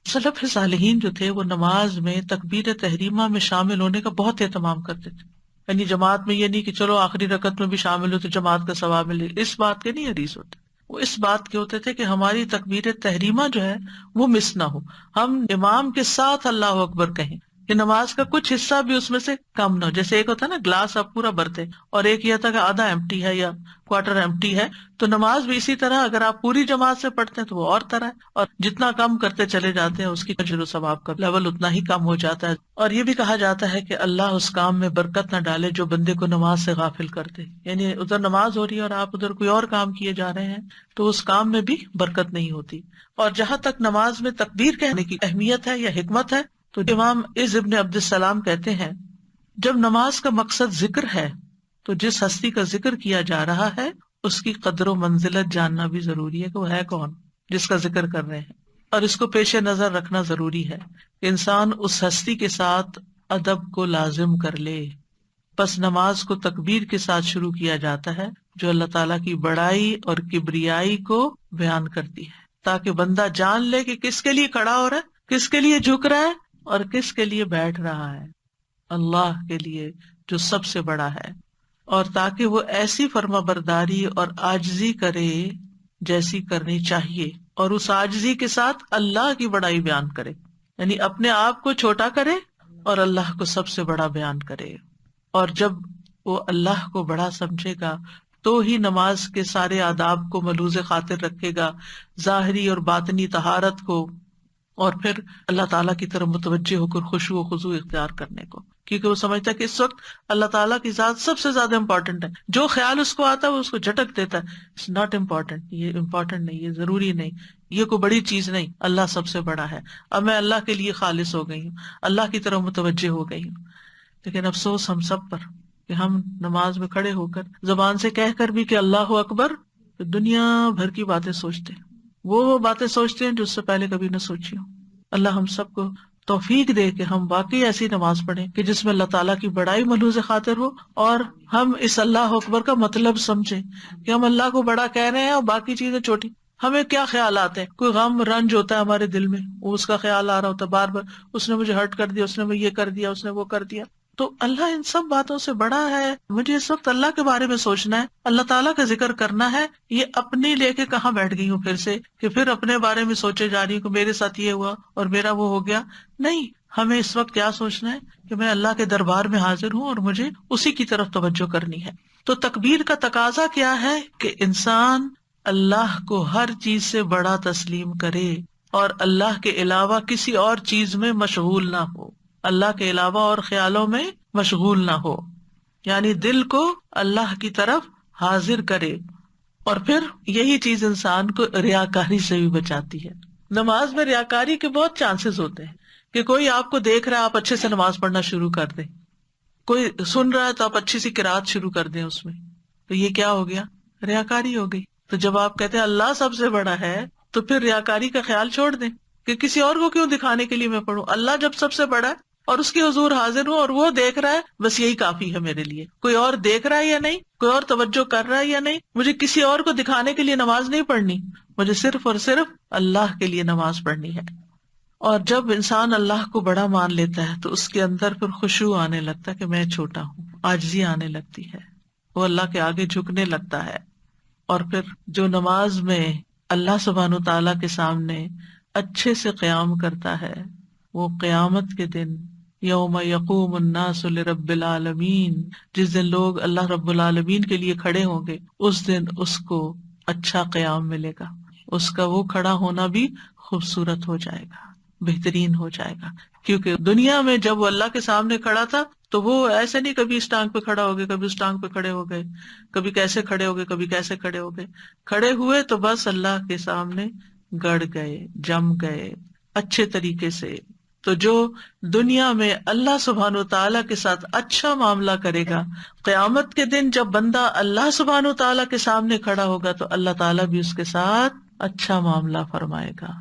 سلف صالحین جو تھے وہ نماز میں تکبیر تحریمہ میں شامل ہونے کا بہت اہتمام کرتے تھے، یعنی جماعت میں یہ نہیں کہ چلو آخری رکعت میں بھی شامل ہو تو جماعت کا ثواب ملے، اس بات کے نہیں حریص ہوتے، وہ اس بات کے ہوتے تھے کہ ہماری تکبیر تحریمہ جو ہے وہ مس نہ ہو، ہم امام کے ساتھ اللہ اکبر کہیں کہ نماز کا کچھ حصہ بھی اس میں سے کم نہ ہو۔ جیسے ایک ہوتا ہے نا گلاس آپ پورا بھرتے اور ایک یہ تھا کہ آدھا ایمٹی ہے یا کوارٹر ایمٹی ہے، تو نماز بھی اسی طرح اگر آپ پوری جماعت سے پڑھتے ہیں تو وہ اور طرح ہے، اور جتنا کم کرتے چلے جاتے ہیں اس کی اجر و ثواب کا لیول اتنا ہی کم ہو جاتا ہے۔ اور یہ بھی کہا جاتا ہے کہ اللہ اس کام میں برکت نہ ڈالے جو بندے کو نماز سے غافل کر دے، یعنی ادھر نماز ہو رہی ہے اور آپ ادھر کوئی اور کام کیے جا رہے ہیں تو اس کام میں بھی برکت نہیں ہوتی۔ اور جہاں تک نماز میں تکبیر کہنے کی اہمیت ہے یا حکمت ہے تو امام عز ابن عبد السلام کہتے ہیں جب نماز کا مقصد ذکر ہے تو جس ہستی کا ذکر کیا جا رہا ہے اس کی قدر و منزلت جاننا بھی ضروری ہے کہ وہ ہے کون جس کا ذکر کر رہے ہیں، اور اس کو پیش نظر رکھنا ضروری ہے کہ انسان اس ہستی کے ساتھ ادب کو لازم کر لے۔ پس نماز کو تکبیر کے ساتھ شروع کیا جاتا ہے جو اللہ تعالیٰ کی بڑائی اور کبریائی کو بیان کرتی ہے، تاکہ بندہ جان لے کہ کس کے لیے کھڑا ہو رہا ہے، کس کے لیے جھک رہا ہے اور کس کے لیے بیٹھ رہا ہے، اللہ کے لیے جو سب سے بڑا ہے، اور تاکہ وہ ایسی فرما برداری اور عاجزی کرے جیسی کرنی چاہیے، اور اس عاجزی کے ساتھ اللہ کی بڑائی بیان کرے، یعنی اپنے آپ کو چھوٹا کرے اور اللہ کو سب سے بڑا بیان کرے۔ اور جب وہ اللہ کو بڑا سمجھے گا تو ہی نماز کے سارے آداب کو ملوز خاطر رکھے گا، ظاہری اور باطنی طہارت کو، اور پھر اللہ تعالیٰ کی طرف متوجہ ہو کر خشوع و خضوع اختیار کرنے کو، کیونکہ وہ سمجھتا ہے کہ اس وقت اللہ تعالیٰ کی ذات سب سے زیادہ امپورٹنٹ ہے، جو خیال اس کو آتا ہے وہ اس کو جھٹک دیتا ہے، اٹس ناٹ امپورٹنٹ، یہ امپورٹنٹ نہیں، یہ ضروری نہیں، یہ کوئی بڑی چیز نہیں، اللہ سب سے بڑا ہے، اب میں اللہ کے لیے خالص ہو گئی ہوں، اللہ کی طرف متوجہ ہو گئی ہوں۔ لیکن افسوس ہم سب پر کہ ہم نماز میں کھڑے ہو کر زبان سے کہہ کر بھی کہ اللہ اکبر، دنیا بھر کی باتیں سوچتے ہیں، وہ باتیں سوچتے ہیں جو اس سے پہلے کبھی نہ سوچی ہوں۔ اللہ ہم سب کو توفیق دے کہ ہم واقعی ایسی نماز پڑھیں کہ جس میں اللہ تعالیٰ کی بڑائی ملحوظ خاطر ہو، اور ہم اس اللہ اکبر کا مطلب سمجھیں کہ ہم اللہ کو بڑا کہہ رہے ہیں اور باقی چیزیں چھوٹی۔ ہمیں کیا خیال آتے ہیں، کوئی غم رنج ہوتا ہے ہمارے دل میں، وہ اس کا خیال آ رہا ہوتا ہے بار بار، اس نے مجھے ہرٹ کر دیا، اس نے یہ کر دیا، اس نے وہ کر دیا، تو اللہ ان سب باتوں سے بڑا ہے۔ مجھے اس وقت اللہ کے بارے میں سوچنا ہے، اللہ تعالیٰ کا ذکر کرنا ہے، یہ اپنے لے کے کہاں بیٹھ گئی ہوں پھر سے کہ پھر اپنے بارے میں سوچے جا رہی ہوں کہ میرے ساتھ یہ ہوا اور میرا وہ ہو گیا۔ نہیں، ہمیں اس وقت کیا سوچنا ہے کہ میں اللہ کے دربار میں حاضر ہوں اور مجھے اسی کی طرف توجہ کرنی ہے۔ تو تکبیر کا تقاضا کیا ہے کہ انسان اللہ کو ہر چیز سے بڑا تسلیم کرے اور اللہ کے علاوہ کسی اور چیز میں مشغول نہ ہو، اللہ کے علاوہ اور خیالوں میں مشغول نہ ہو، یعنی دل کو اللہ کی طرف حاضر کرے۔ اور پھر یہی چیز انسان کو ریاکاری سے بھی بچاتی ہے۔ نماز میں ریاکاری کے بہت چانسز ہوتے ہیں کہ کوئی آپ کو دیکھ رہا ہے، آپ اچھے سے نماز پڑھنا شروع کر دیں، کوئی سن رہا ہے تو آپ اچھی سی قرات شروع کر دیں اس میں، تو یہ کیا ہو گیا؟ ریاکاری ہو گئی۔ تو جب آپ کہتے ہیں اللہ سب سے بڑا ہے تو پھر ریاکاری کا خیال چھوڑ دیں کہ کسی اور کو کیوں دکھانے کے لیے میں پڑھوں، اللہ جب سب سے بڑا ہے اور اس کے حضور حاضر ہوں اور وہ دیکھ رہا ہے، بس یہی کافی ہے میرے لیے. کوئی اور دیکھ رہا ہے یا نہیں، کوئی اور توجہ کر رہا ہے یا نہیں، مجھے کسی اور کو دکھانے کے لیے نماز نہیں پڑھنی، مجھے صرف اور صرف اللہ کے لیے نماز پڑھنی ہے. اور جب انسان اللہ کو بڑا مان لیتا ہے تو اس کے اندر پھر خشوع آنے لگتا ہے کہ میں چھوٹا ہوں، عاجزی آنے لگتی ہے، وہ اللہ کے آگے جھکنے لگتا ہے. اور پھر جو نماز میں اللہ سبحانہ تعالیٰ کے سامنے اچھے سے قیام کرتا ہے، وہ قیامت کے دن یوم یقوم الناس لرب العالمین، جس دن لوگ اللہ رب العالمین کے لیے کھڑے ہوں گے، اس دن اس کو اچھا قیام ملے گا، اس کا وہ کھڑا ہونا بھی خوبصورت ہو جائے گا، بہترین ہو جائے گا. کیونکہ دنیا میں جب وہ اللہ کے سامنے کھڑا تھا تو وہ ایسے نہیں کبھی اس ٹانگ پہ کھڑا ہو گئے، کبھی اس ٹانگ پہ کھڑے ہو گئے، کبھی کیسے کھڑے ہو گئے، کبھی کیسے کھڑے ہو گئے. کھڑے ہوئے تو بس اللہ کے سامنے گڑ گئے، جم گئے اچھے طریقے سے. تو جو دنیا میں اللہ سبحانہ و تعالیٰ کے ساتھ اچھا معاملہ کرے گا، قیامت کے دن جب بندہ اللہ سبحانہ و تعالیٰ کے سامنے کھڑا ہوگا تو اللہ تعالیٰ بھی اس کے ساتھ اچھا معاملہ فرمائے گا.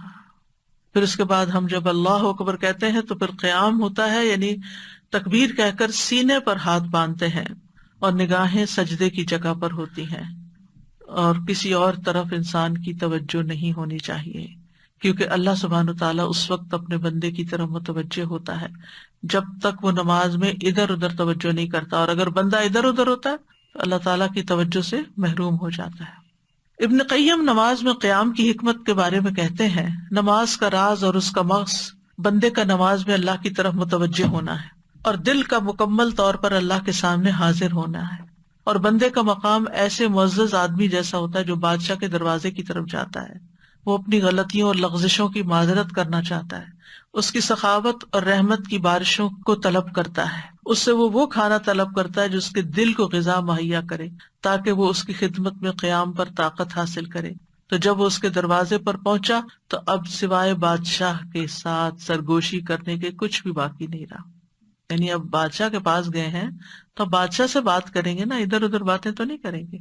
پھر اس کے بعد ہم جب اللہ اکبر کہتے ہیں تو پھر قیام ہوتا ہے، یعنی تکبیر کہہ کر سینے پر ہاتھ باندھتے ہیں اور نگاہیں سجدے کی جگہ پر ہوتی ہیں، اور کسی اور طرف انسان کی توجہ نہیں ہونی چاہیے، کیونکہ اللہ سبحانہ تعالیٰ اس وقت اپنے بندے کی طرف متوجہ ہوتا ہے جب تک وہ نماز میں ادھر ادھر توجہ نہیں کرتا، اور اگر بندہ ادھر ادھر ہوتا ہے تو اللہ تعالیٰ کی توجہ سے محروم ہو جاتا ہے. ابن قیم نماز میں قیام کی حکمت کے بارے میں کہتے ہیں، نماز کا راز اور اس کا مقصد بندے کا نماز میں اللہ کی طرف متوجہ ہونا ہے، اور دل کا مکمل طور پر اللہ کے سامنے حاضر ہونا ہے. اور بندے کا مقام ایسے معزز آدمی جیسا ہوتا ہے جو بادشاہ کے دروازے کی طرف جاتا ہے، وہ اپنی غلطیوں اور لغزشوں کی معذرت کرنا چاہتا ہے، اس کی سخاوت اور رحمت کی بارشوں کو طلب کرتا ہے، اس سے وہ کھانا طلب کرتا ہے جو اس کے دل کو غذا مہیا کرے تاکہ وہ اس کی خدمت میں قیام پر طاقت حاصل کرے. تو جب وہ اس کے دروازے پر پہنچا تو اب سوائے بادشاہ کے ساتھ سرگوشی کرنے کے کچھ بھی باقی نہیں رہا. یعنی اب بادشاہ کے پاس گئے ہیں تو بادشاہ سے بات کریں گے نا، ادھر ادھر باتیں تو نہیں کریں گے.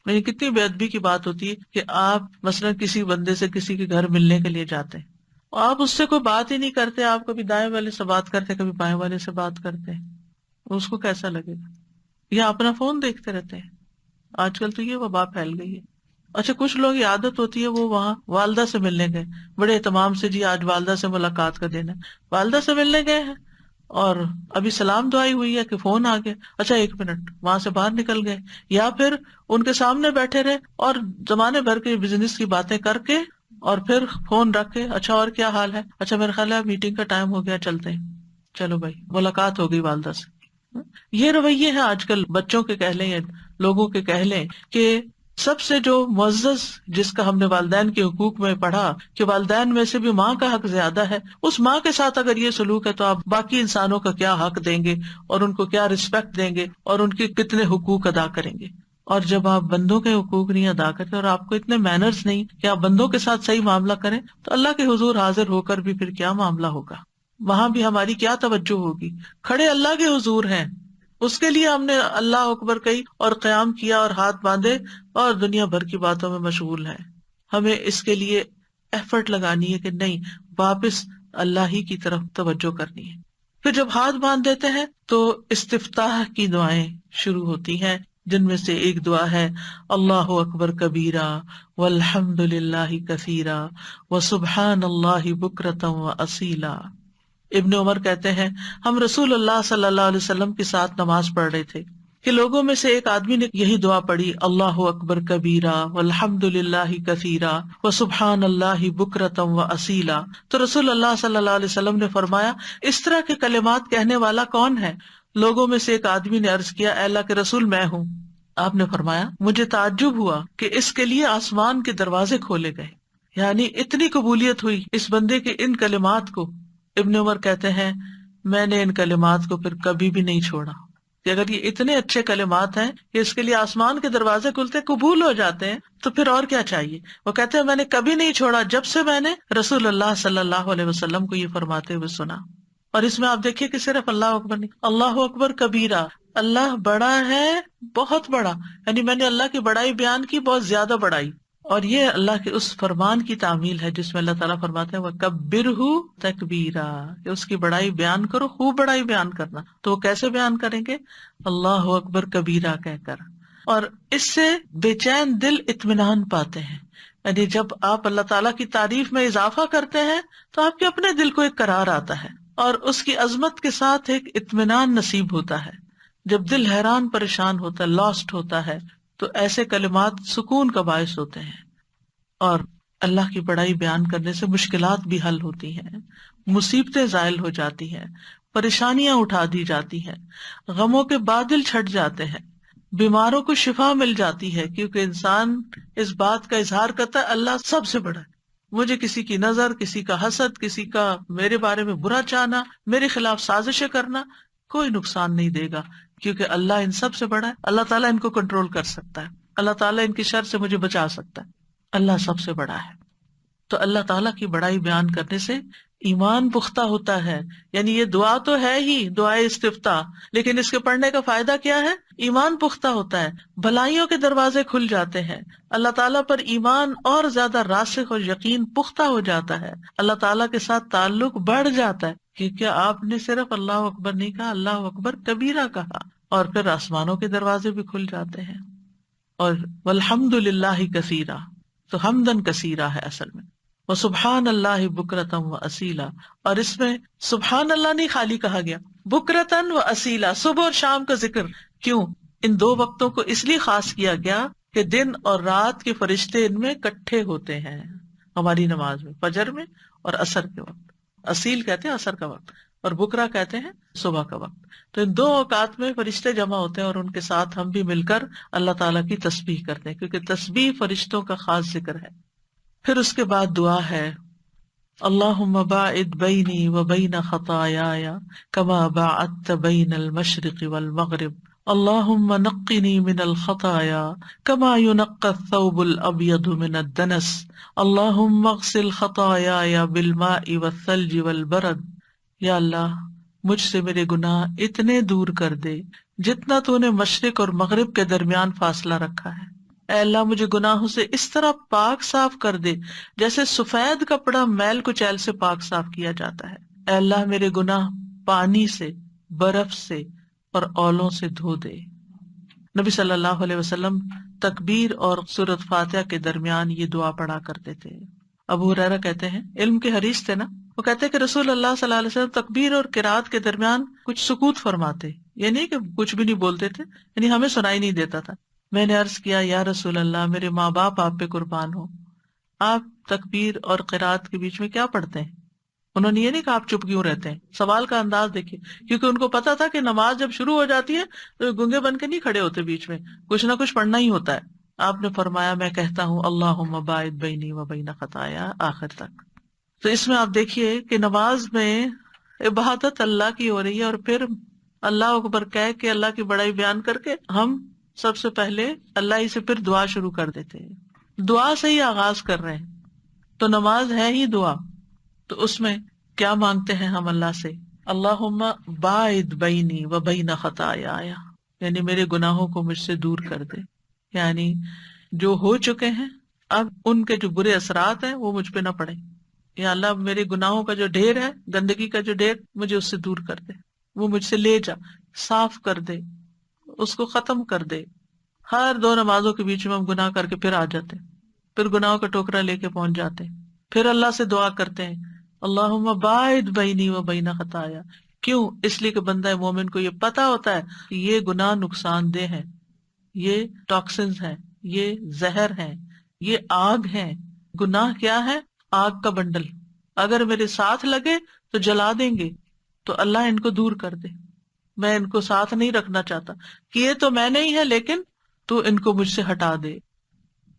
یعنی کتنی بے ادبی کی بات ہوتی ہے کہ آپ مثلا کسی بندے سے کسی کے گھر ملنے کے لیے جاتے ہیں، آپ اس سے کوئی بات ہی نہیں کرتے، آپ کبھی دائیں والے سے بات کرتے، کبھی بائیں والے سے بات کرتے ہیں، اس کو کیسا لگے گا؟ یا اپنا فون دیکھتے رہتے ہیں. آج کل تو یہ وبا پھیل گئی ہے. اچھا کچھ لوگ کی عادت ہوتی ہے وہ وہاں والدہ سے ملنے گئے بڑے اہتمام سے، جی آج والدہ سے ملاقات کا دن ہے، والدہ سے ملنے گئے ہیں اور ابھی سلام دعائی ہوئی ہے کہ فون آ گیا، اچھا 1 منٹ، وہاں سے باہر نکل گئے، یا پھر ان کے سامنے بیٹھے رہے اور زمانے بھر کے بزنس کی باتیں کر کے اور پھر فون رکھ کے، اچھا اور کیا حال ہے، اچھا میرا خیال ہے میٹنگ کا ٹائم ہو گیا، چلتے ہیں، چلو بھائی ملاقات ہو گئی والدہ سے. یہ رویے ہیں آج کل بچوں کے کہہ لیں یا لوگوں کے کہہ لیں کہ سب سے جو معزز جس کا ہم نے والدین کے حقوق میں پڑھا کہ والدین میں سے بھی ماں کا حق زیادہ ہے، اس ماں کے ساتھ اگر یہ سلوک ہے تو آپ باقی انسانوں کا کیا حق دیں گے اور ان کو کیا رسپیکٹ دیں گے اور ان کے کتنے حقوق ادا کریں گے. اور جب آپ بندوں کے حقوق نہیں ادا کرتے اور آپ کو اتنے مینرز نہیں کہ آپ بندوں کے ساتھ صحیح معاملہ کریں تو اللہ کے حضور حاضر ہو کر بھی پھر کیا معاملہ ہوگا، وہاں بھی ہماری کیا توجہ ہوگی. کھڑے اللہ کے حضور ہیں، اس کے لیے ہم نے اللہ اکبر کہی اور قیام کیا اور ہاتھ باندھے اور دنیا بھر کی باتوں میں مشغول ہیں. ہمیں اس کے لیے ایفرٹ لگانی ہے کہ نہیں، واپس اللہ ہی کی طرف توجہ کرنی ہے. پھر جب ہاتھ باندھ دیتے ہیں تو استفتاح کی دعائیں شروع ہوتی ہیں، جن میں سے ایک دعا ہے اللہ اکبر کبیرہ والحمد للہ کثیرہ وسبحان اللہ بکرۃ واصیلا. ابن عمر کہتے ہیں ہم رسول اللہ صلی اللہ علیہ وسلم کے ساتھ نماز پڑھ رہے تھے کہ لوگوں میں سے ایک آدمی نے یہی دعا پڑھی، اللہ اکبر کبیرہ والحمد للہ کثیرہ وسبحان اللہ بکرۃ واصیلا. تو رسول اللہ صلی اللہ علیہ وسلم نے فرمایا اس طرح کے کلمات کہنے والا کون ہے؟ لوگوں میں سے ایک آدمی نے عرض کیا، اے اللہ کے رسول میں ہوں. آپ نے فرمایا مجھے تعجب ہوا کہ اس کے لیے آسمان کے دروازے کھولے گئے، یعنی اتنی قبولیت ہوئی اس بندے کے ان کلمات کو. ابن عمر کہتے ہیں میں نے ان کلمات کو پھر کبھی بھی نہیں چھوڑا کہ اگر یہ اتنے اچھے کلمات ہیں کہ اس کے لیے آسمان کے دروازے کھلتے قبول ہو جاتے ہیں تو پھر اور کیا چاہیے. وہ کہتے ہیں میں نے کبھی نہیں چھوڑا جب سے میں نے رسول اللہ صلی اللہ علیہ وسلم کو یہ فرماتے ہوئے سنا. اور اس میں آپ دیکھیے کہ صرف اللہ اکبر نہیں، اللہ اکبر کبیرہ، اللہ بڑا ہے، بہت بڑا، یعنی میں نے اللہ کی بڑائی بیان کی، بہت زیادہ بڑائی. اور یہ اللہ کے اس فرمان کی تعمیل ہے جس میں اللہ تعالیٰ فرماتے ہیں وَكَبِّرْهُ تَكْبِيرًا، کہ اس کی بڑائی بیان کرو، خوب بڑائی بیان کرنا. تو وہ کیسے بیان کریں گے؟ اللہ اکبر کبیرہ کہہ کر. اور اس سے بے چین دل اطمینان پاتے ہیں. یعنی جب آپ اللہ تعالیٰ کی تعریف میں اضافہ کرتے ہیں تو آپ کے اپنے دل کو ایک قرار آتا ہے اور اس کی عظمت کے ساتھ ایک اطمینان نصیب ہوتا ہے. جب دل حیران پریشان ہوتا ہے، لاسٹ ہوتا ہے، تو ایسے کلمات سکون کا باعث ہوتے ہیں. اور اللہ کی بڑائی بیان کرنے سے مشکلات بھی حل ہوتی ہیں، مصیبتیں زائل ہو جاتی ہیں، پریشانیاں اٹھا دی جاتی ہیں، غموں کے بادل چھٹ جاتے ہیں، بیماروں کو شفا مل جاتی ہے، کیونکہ انسان اس بات کا اظہار کرتا ہے اللہ سب سے بڑا ہے. مجھے کسی کی نظر، کسی کا حسد، کسی کا میرے بارے میں برا چاہنا، میرے خلاف سازشیں کرنا کوئی نقصان نہیں دے گا، کیونکہ اللہ ان سب سے بڑا ہے. اللہ تعالیٰ ان کو کنٹرول کر سکتا ہے، اللہ تعالیٰ ان کی شر سے مجھے بچا سکتا ہے، اللہ سب سے بڑا ہے. تو اللہ تعالیٰ کی بڑائی بیان کرنے سے ایمان پختہ ہوتا ہے. یعنی یہ دعا تو ہے ہی دعائے استفتاح، لیکن اس کے پڑھنے کا فائدہ کیا ہے؟ ایمان پختہ ہوتا ہے، بھلائیوں کے دروازے کھل جاتے ہیں، اللہ تعالیٰ پر ایمان اور زیادہ راسخ اور یقین پختہ ہو جاتا ہے، اللہ تعالیٰ کے ساتھ تعلق بڑھ جاتا ہے. کیونکہ آپ نے صرف اللہ اکبر نہیں کہا، اللہ اکبر کبیرہ کہا، اور پھر آسمانوں کے دروازے بھی کھل جاتے ہیں. اور والحمد للہ کثیرا، تو حمدن کثیرا ہے اصل میں. وسبحان اللہ بکرتم و اصیلا، اور اس میں سبحان اللہ نہیں خالی کہا گیا، بکرتن و اصیلا، صبح اور شام کا ذکر. کیوں؟ ان دو وقتوں کو اس لیے خاص کیا گیا کہ دن اور رات کے فرشتے ان میں اکٹھے ہوتے ہیں ہماری نماز میں، فجر میں اور عصر کے وقت. اصیل کہتے ہیں عصر کا وقت، اور بکرا کہتے ہیں صبح کا وقت. تو ان دو اوقات میں فرشتے جمع ہوتے ہیں اور ان کے ساتھ ہم بھی مل کر اللہ تعالیٰ کی تسبیح کرتے ہیں، کیونکہ تسبیح فرشتوں کا خاص ذکر ہے. پھر اس کے بعد دعا ہے اللہم باعد بینی و بین خطایای کما باعدت بین المشرق والمغرب، اللہم نقنی من الخطایا کما ینقی الثوب الابیض من الدنس، اللہم اغسل خطایای بالماء والثلج والبرد. یا اللہ مجھ سے میرے گناہ اتنے دور کر دے جتنا تو نے مشرق اور مغرب کے درمیان فاصلہ رکھا ہے. اے اللہ مجھے گناہوں سے اس طرح پاک صاف کر دے جیسے سفید کپڑا میل کچیل سے پاک صاف کیا جاتا ہے. اے اللہ میرے گناہ پانی سے، برف سے اور اولوں سے دھو دے. نبی صلی اللہ علیہ وسلم تکبیر اور سورۃ فاتحہ کے درمیان یہ دعا پڑھا کرتے تھے. ابو ہریرہ کہتے ہیں، علم کے حریص تھے نا، وہ کہتے ہیں کہ رسول اللہ صلی اللہ علیہ وسلم تکبیر اور قرات کے درمیان کچھ سکوت فرماتے، یہ نہیں کہ کچھ بھی نہیں بولتے تھے، یعنی ہمیں سنائی نہیں دیتا تھا. میں نے عرض کیا یا رسول اللہ میرے ماں باپ آپ پہ قربان ہو، آپ تکبیر اور قرات کے بیچ میں کیا پڑھتے ہیں؟ انہوں نے یہ نہیں کہا آپ چپ کیوں رہتے ہیں. سوال کا انداز دیکھیے، کیونکہ ان کو پتا تھا کہ نماز جب شروع ہو جاتی ہے تو گنگے بن کے نہیں کھڑے ہوتے، بیچ میں کچھ نہ کچھ پڑھنا ہی ہوتا ہے. آپ نے فرمایا میں کہتا ہوں اللہم باعد بینی و بین خطایا آخر تک. تو اس میں آپ دیکھیے کہ نماز میں عبادت اللہ کی ہو رہی ہے، اور پھر اللہ اکبر کہہ کے اللہ کی بڑائی بیان کر کے ہم سب سے پہلے اللہ ہی سے پھر دعا شروع کر دیتے ہیں، دعا سے ہی آغاز کر رہے ہیں. تو نماز ہے ہی دعا. تو اس میں کیا مانگتے ہیں ہم اللہ سے؟ اللہم باعد بینی و بین خطایای، یعنی میرے گناہوں کو مجھ سے دور کر دے، یعنی جو ہو چکے ہیں اب ان کے جو برے اثرات ہیں وہ مجھ پہ نہ پڑے. یا اللہ میرے گناہوں کا جو ڈھیر ہے، گندگی کا جو ڈھیر، مجھے اس سے دور کر دے، وہ مجھ سے لے جا، صاف کر دے، اس کو ختم کر دے. ہر دو نمازوں کے بیچ میں ہم گناہ کر کے پھر آ جاتے ہیں، پھر گناہوں کا ٹوکرا لے کے پہنچ جاتے ہیں، پھر اللہ سے دعا کرتے ہیں اللہم باعد بینی و بین خطایا. کیوں؟ اس لیے کہ بندہ مومن کو یہ پتا ہوتا ہے کہ یہ گناہ نقصان دہ ہیں، یہ ٹاکسنز ہیں، یہ زہر ہیں، یہ آگ ہیں. گناہ کیا ہے؟ آگ کا بنڈل، اگر میرے ساتھ لگے تو جلا دیں گے. تو اللہ ان کو دور کر دے، میں ان کو ساتھ نہیں رکھنا چاہتا، کیے تو میں نہیں ہے لیکن تو ان کو مجھ سے ہٹا دے.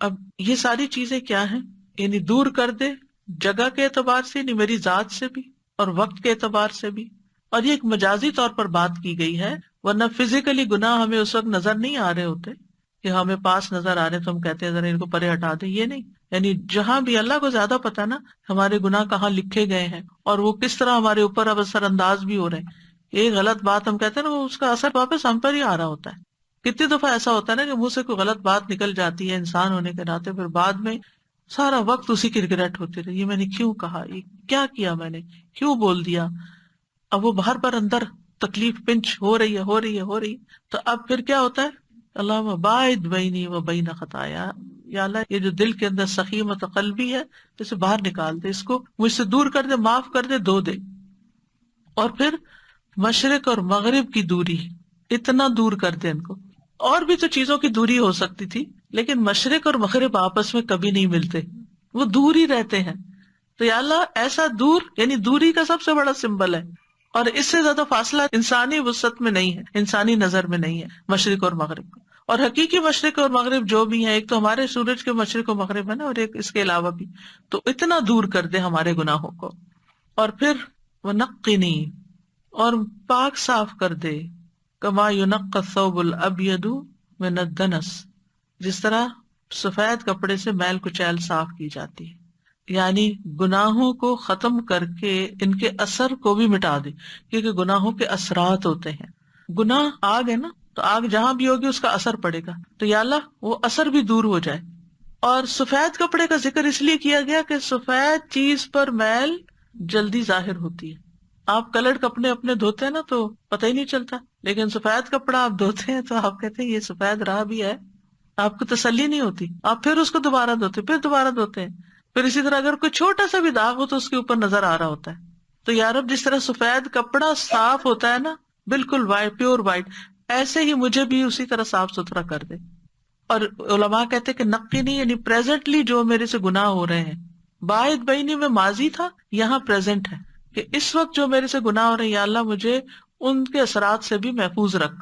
اب یہ ساری چیزیں کیا ہیں؟ یعنی دور کر دے جگہ کے اعتبار سے، یعنی میری ذات سے بھی اور وقت کے اعتبار سے بھی. اور یہ ایک مجازی طور پر بات کی گئی ہے، ورنہ فزیکلی گناہ ہمیں اس وقت نظر نہیں آ رہے ہوتے کہ ہمیں پاس نظر آ رہے تو ہم کہتے ہیں ذرا ان کو پرے ہٹا دیں. یہ نہیں، یعنی جہاں بھی اللہ کو زیادہ پتا نا ہمارے گناہ کہاں لکھے گئے ہیں اور وہ کس طرح ہمارے اوپر اب اثر انداز بھی ہو رہے ہیں. ایک غلط بات ہم کہتے ہیں نا، وہ اس کا اثر واپس ہم پر ہی آ رہا ہوتا ہے. کتنی دفعہ ایسا ہوتا ہے نا کہ منہ سے کوئی غلط بات نکل جاتی ہے انسان ہونے کے ناطے، پھر بعد میں سارا وقت اسی کی ریگریٹ ہوتی رہی، یہ میں نے کیوں کہا، یہ کیا کیا میں نے، کیوں بول دیا. اب وہ باہر پر اندر تکلیف پنچ ہو رہی ہے. تو اب پھر کیا ہوتا ہے، اللہم باعد بینی و بین خطایا، یا اللہ یہ جو دل کے اندر سخیمت قلبی ہے اسے باہر نکال دے، اس کو مجھ سے دور کر دے، معاف کر دے، دھو دے. اور پھر مشرق اور مغرب کی دوری اتنا دور کر دے ان کو. اور بھی تو چیزوں کی دوری ہو سکتی تھی، لیکن مشرق اور مغرب آپس میں کبھی نہیں ملتے، وہ دور ہی رہتے ہیں. تو یا اللہ ایسا دور، یعنی دوری کا سب سے بڑا سمبل ہے، اور اس سے زیادہ فاصلہ انسانی وسعت میں نہیں ہے، انسانی نظر میں نہیں ہے مشرق اور مغرب کا. اور حقیقی مشرق اور مغرب جو بھی ہے، ایک تو ہمارے سورج کے مشرق و مغرب ہے نا، اور ایک اس کے علاوہ بھی، تو اتنا دور کر دے ہمارے گناہوں کو. اور پھر وَنَقِّنِي، اور پاک صاف کر دے، کما يُنَقَّى الثَّوْبُ الْأَبْيَضُ مِنَ الدَّنَسِ، جس طرح سفید کپڑے سے میل کچیل صاف کی جاتی ہے. یعنی گناہوں کو ختم کر کے ان کے اثر کو بھی مٹا دے، کیونکہ گناہوں کے اثرات ہوتے ہیں. گناہ آگ ہے نا، تو آگ جہاں بھی ہوگی اس کا اثر پڑے گا، تو یا اللہ وہ اثر بھی دور ہو جائے. اور سفید کپڑے کا ذکر اس لیے کیا گیا کہ سفید چیز پر میل جلدی ظاہر ہوتی ہے. آپ کلرڈ کپڑے اپنے دھوتے ہیں نا تو پتہ ہی نہیں چلتا، لیکن سفید کپڑا آپ دھوتے ہیں تو آپ کہتے ہیں یہ سفید رہا بھی ہے، آپ کو تسلی نہیں ہوتی، آپ پھر اس کو دوبارہ دھوتے، پھر دوبارہ دھوتے ہیں. پھر اسی طرح اگر کوئی چھوٹا سا بھی داغ ہو تو اس کے اوپر نظر آ رہا ہوتا ہے. تو یا رب جس طرح سفید کپڑا صاف ہوتا ہے نا، بالکل وائٹ، پیور وائٹ، ایسے ہی مجھے بھی اسی طرح صاف ستھرا کر دے. اور علماء کہتے کہ نقی نہیں، یعنی پریزنٹلی جو میرے سے گناہ ہو رہے ہیں. باعد بینی میں ماضی تھا، یہاں پریزنٹ ہے کہ اس وقت جو میرے سے گناہ ہو رہے ہیں یا اللہ مجھے ان کے اثرات سے بھی محفوظ رکھ.